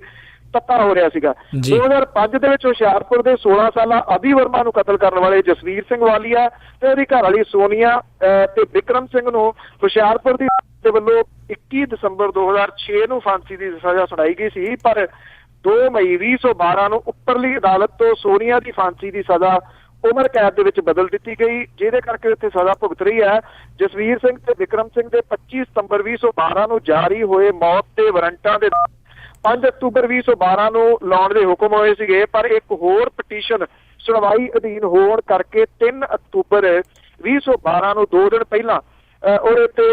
S2: ਤੱਤਾ ਹੋ ਰਿਹਾ ਸੀਗਾ। 2005 ਦੇ ਵਿੱਚ ਹੁਸ਼ਿਆਰਪੁਰ ਦੇ 16 ਸਾਲਾ ਅਭੀ ਵਰਮਾ ਨੂੰ ਕਤਲ ਕਰਨ ਵਾਲੇ ਜਸਵੀਰ ਸਿੰਘ ਵਾਲੀਆ ਤੇ ਉਹਦੀ ਘਰਵਾਲੀ ਸੋਨੀਆ ਤੇ ਵਿਕਰਮ ਸਿੰਘ ਨੂੰ ਹੁਸ਼ਿਆਰਪੁਰ ਦੇ ਵੱਲੋਂ 21 ਦਸੰਬਰ 2006 ਨੂੰ ਫਾਂਸੀ ਦੀ ਸਜ਼ਾ ਸੁਣਾਈ ਗਈ ਸੀ, ਪਰ 2 ਮਈ 2012 ਨੂੰ ਉੱਪਰਲੀ ਅਦਾਲਤ ਤੋਂ ਸੋਨੀਆ ਦੀ ਫਾਂਸੀ ਦੀ ਸਜ਼ਾ ਉਮਰ ਕੈਦ ਦੇ ਵਿੱਚ ਬਦਲ ਦਿੱਤੀ ਗਈ, ਜਿਹਦੇ ਕਰਕੇ ਉੱਥੇ ਸਜ਼ਾ ਭੁਗਤ ਰਹੀ ਹੈ। ਜਸਵੀਰ ਸਿੰਘ ਤੇ ਵਿਕਰਮ ਸਿੰਘ ਦੇ 25 ਸਤੰਬਰ 2012 ਨੂੰ ਜਾਰੀ ਹੋਏ ਮੌਤ ਦੇ ਵਾਰੰਟਾਂ ਦੇ 5 ਅਕਤੂਬਰ 2012 ਨੂੰ ਲਾਉਣ ਦੇ ਹੁਕਮ ਹੋਏ ਸੀਗੇ, ਪਰ ਇੱਕ ਹੋਰ ਪਟੀਸ਼ਨ ਸੁਣਵਾਈ ਅਧੀਨ ਹੋਣ ਕਰਕੇ 3 ਅਕਤੂਬਰ 2012 ਨੂੰ 2 ਦਿਨ ਪਹਿਲਾਂ ਉਹਦੇ ਉੱਤੇ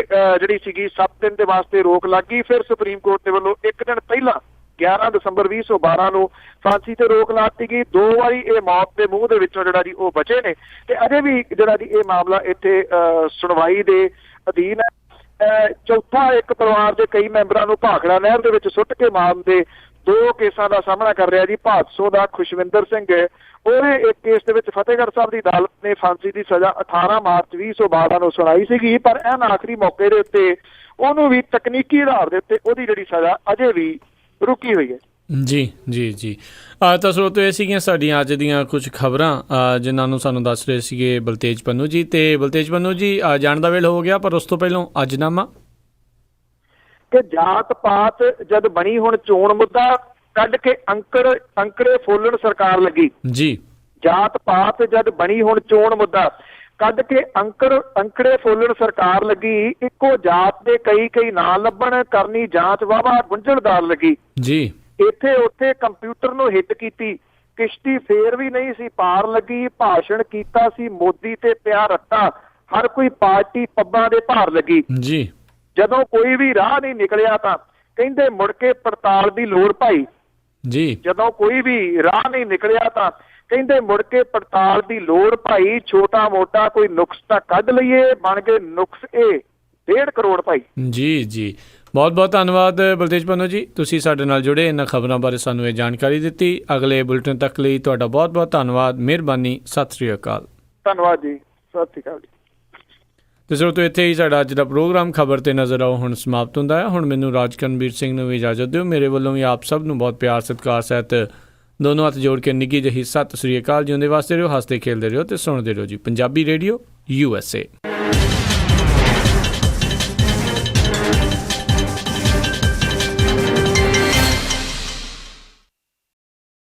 S2: ਜਿਹੜੀ ਸੀਗੀ 7 ਦਿਨ ਦੇ ਵਾਸਤੇ ਰੋਕ ਲੱਗ ਗਈ। ਫਿਰ ਸੁਪਰੀਮ ਕੋਰਟ ਦੇ ਵੱਲੋਂ 1 ਦਿਨ ਪਹਿਲਾਂ 11 ਦਸੰਬਰ 2012 ਨੂੰ ਫਾਂਸੀ ਤੇ ਰੋਕ ਲਾ ਦਿੱਤੀ ਗਈ। 2 ਵਾਰੀ ਇਹ ਮੌਤ ਦੇ ਮੂੰਹ ਦੇ ਵਿੱਚੋਂ ਜਿਹੜਾ ਜੀ ਉਹ ਬਚੇ ਨੇ ਤੇ ਅਜੇ ਵੀ ਜਿਹੜਾ ਜੀ ਇਹ ਮਾਮਲਾ ਇੱਥੇ ਸੁਣਵਾਈ ਦੇ ਅਧੀਨ ਹੈ। ਚੌਥਾ ਇੱਕ ਪਰਿਵਾਰ ਦੇ ਕਈ ਮੈਂਬਰਾਂ ਨੂੰ ਭਾਖੜਾ ਨਹਿਰ ਦੇ ਵਿੱਚ ਸੁੱਟ ਕੇ ਮਾਰਨ ਦੇ 2 ਕੇਸਾਂ ਦਾ ਸਾਹਮਣਾ ਕਰ ਰਿਹਾ ਜੀ। ਭਾਦਸੋਂ ਦਾ ਖੁਸ਼ਵਿੰਦਰ ਸਿੰਘ ਉਹਨੇ ਇੱਕ ਕੇਸ ਦੇ ਵਿੱਚ ਫਤਿਹਗੜ੍ਹ ਸਾਹਿਬ ਦੀ ਅਦਾਲਤ ਨੇ ਫਾਂਸੀ ਦੀ ਸਜ਼ਾ 18 ਮਾਰਚ 2012 ਨੂੰ ਸੁਣਾਈ ਸੀਗੀ, ਪਰ ਐਨ ਆਖਰੀ ਮੌਕੇ ਦੇ ਉੱਤੇ ਉਹਨੂੰ ਵੀ ਤਕਨੀਕੀ ਆਧਾਰ ਦੇ ਉੱਤੇ ਉਹਦੀ ਜਿਹੜੀ ਸਜ਼ਾ ਅਜੇ ਵੀ ਰੁਕੀ ਹੋਈ ਹੈ।
S1: ਜੀ ਜੀ ਜੀ ਤਾਂ ਸਰੋਤੋ ਇਹ ਸੀਗੀਆਂ ਸਾਡੀਆਂ ਅੱਜ ਦੀਆਂ ਕੁਝ ਖਬਰਾਂ ਜਿਨ੍ਹਾਂ ਨੂੰ ਸਾਨੂੰ ਦੱਸ ਰਹੇ ਸੀਗੇ ਬਲਤੇਜ ਪੰਨੂ ਜੀ। ਤੇ ਬਲਤੇਜ ਪੰਨੂ ਜੀ ਜਾਣ ਦਾ ਵੇਲ ਹੋ ਗਿਆ, ਪਰ ਉਸ ਤੋਂ ਪਹਿਲਾਂ ਅੱਜਨਾਮਾ
S2: ਕਿ ਜਾਤ ਪਾਤ ਜਦ ਬਣੀ ਹੁਣ ਚੋਣ ਮੁੱਦਾ ਕੱਢ ਕੇ ਅੰਕੜੇ ਫੋਲਣ ਸਰਕਾਰ ਲੱਗੀ
S1: ਜੀ।
S2: ਜਾਤ ਪਾਤ ਜਦ ਬਣੀ ਹੁਣ ਚੋਣ ਮੁੱਦਾ ਕੱਢ ਕੇ ਅੰਕੜੇ ਫੋਲਣ ਸਰਕਾਰ ਲੱਗੀ। ਇੱਕੋ ਜਾਤ ਦੇ ਕਈ ਨਾਂ ਲੱਭਣ ਕਰਨੀ ਜਾਂਚ ਵਾਵਾ ਗੁੰਝਲਦਾਰ ਲੱਗੀ
S1: ਜੀ।
S2: ਇੱਥੇ ਉੱਥੇ ਕੰਪਿਊਟਰ ਨੂੰ ਹਿੱਟ ਕੀਤੀ, ਕਿਸ਼ਤੀ ਫੇਰ ਵੀ ਨਹੀਂ ਸੀ ਪਾਰ ਲੱਗੀ। ਭਾਸ਼ਣ ਕੀਤਾ ਸੀ ਮੋਦੀ ਤੇ ਪਿਆ ਰੱਟਾ, ਹਰ ਕੋਈ ਪਾਰਟੀ ਪੱਬਾਂ ਦੇ ਭਾਰ ਲੱਗੀ
S1: ਜੀ।
S2: ਜਦੋਂ ਕੋਈ ਵੀ ਰਾਹ ਨਹੀਂ ਨਿਕਲਿਆ ਤਾਂ ਕਹਿੰਦੇ ਮੁੜ ਕੇ ਪੜਤਾਲ ਦੀ ਲੋੜ ਭਾਈ
S1: ਜੀ। ਜਦੋਂ
S2: ਕੋਈ ਵੀ ਰਾਹ ਨਹੀਂ ਨਿਕਲਿਆ ਤਾਂ ਕਹਿੰਦੇ ਮੁੜ ਕੇ ਪੜਤਾਲ ਦੀ ਲੋੜ ਭਾਈ। ਛੋਟਾ ਮੋਟਾ ਕੋਈ ਨੁਕਸ ਤਾਂ ਕੱਢ ਲਈਏ, ਬਣ ਗਏ ਨੁਕਸ ਇਹ 1.5 ਕਰੋੜ ਭਾਈ।
S1: ਜੀ ਜੀ ਬਹੁਤ ਬਹੁਤ ਧੰਨਵਾਦ ਬਲਤੇਜ ਪੰਨੂ ਜੀ, ਤੁਸੀਂ ਸਾਡੇ ਨਾਲ ਜੁੜੇ, ਇਹਨਾਂ ਖਬਰਾਂ ਬਾਰੇ ਸਾਨੂੰ ਇਹ ਜਾਣਕਾਰੀ ਦਿੱਤੀ। ਅਗਲੇ ਬੁਲੇਟਿਨ ਤੱਕ ਲਈ ਤੁਹਾਡਾ ਬਹੁਤ ਬਹੁਤ ਧੰਨਵਾਦ, ਮਿਹਰਬਾਨੀ, ਸਤਿ ਸ੍ਰੀ ਅਕਾਲ।
S2: ਧੰਨਵਾਦ ਜੀ, ਸਤਿ ਸ੍ਰੀ ਅਕਾਲ ਜੀ।
S1: ਤੇ ਸਰੋਤੋ ਇੱਥੇ ਹੀ ਸਾਡਾ ਅੱਜ ਦਾ ਪ੍ਰੋਗਰਾਮ ਖਬਰ ਤੇ ਨਜ਼ਰ ਆਓ ਹੁਣ ਸਮਾਪਤ ਹੁੰਦਾ ਹੈ। ਹੁਣ ਮੈਨੂੰ ਰਾਜਕਰਨਵੀਰ ਸਿੰਘ ਨੂੰ ਵੀ ਇਜਾਜ਼ਤ ਦਿਓ। ਮੇਰੇ ਵੱਲੋਂ ਵੀ ਆਪ ਸਭ ਨੂੰ ਬਹੁਤ ਪਿਆਰ ਸਤਿਕਾਰ ਸਹਿਤ ਦੋਨੋਂ ਹੱਥ ਜੋੜ ਕੇ ਨਿੱਘੀ ਜਿਹੀ ਸਤਿ ਸ੍ਰੀ ਅਕਾਲ। ਜਿਉਂਦੇ ਵਾਸਤੇ ਰਹੋ, ਹੱਸਦੇ ਖੇਲਦੇ ਰਹੋ ਤੇ ਸੁਣਦੇ ਰਹੋ ਜੀ ਪੰਜਾਬੀ ਰੇਡੀਓ USA।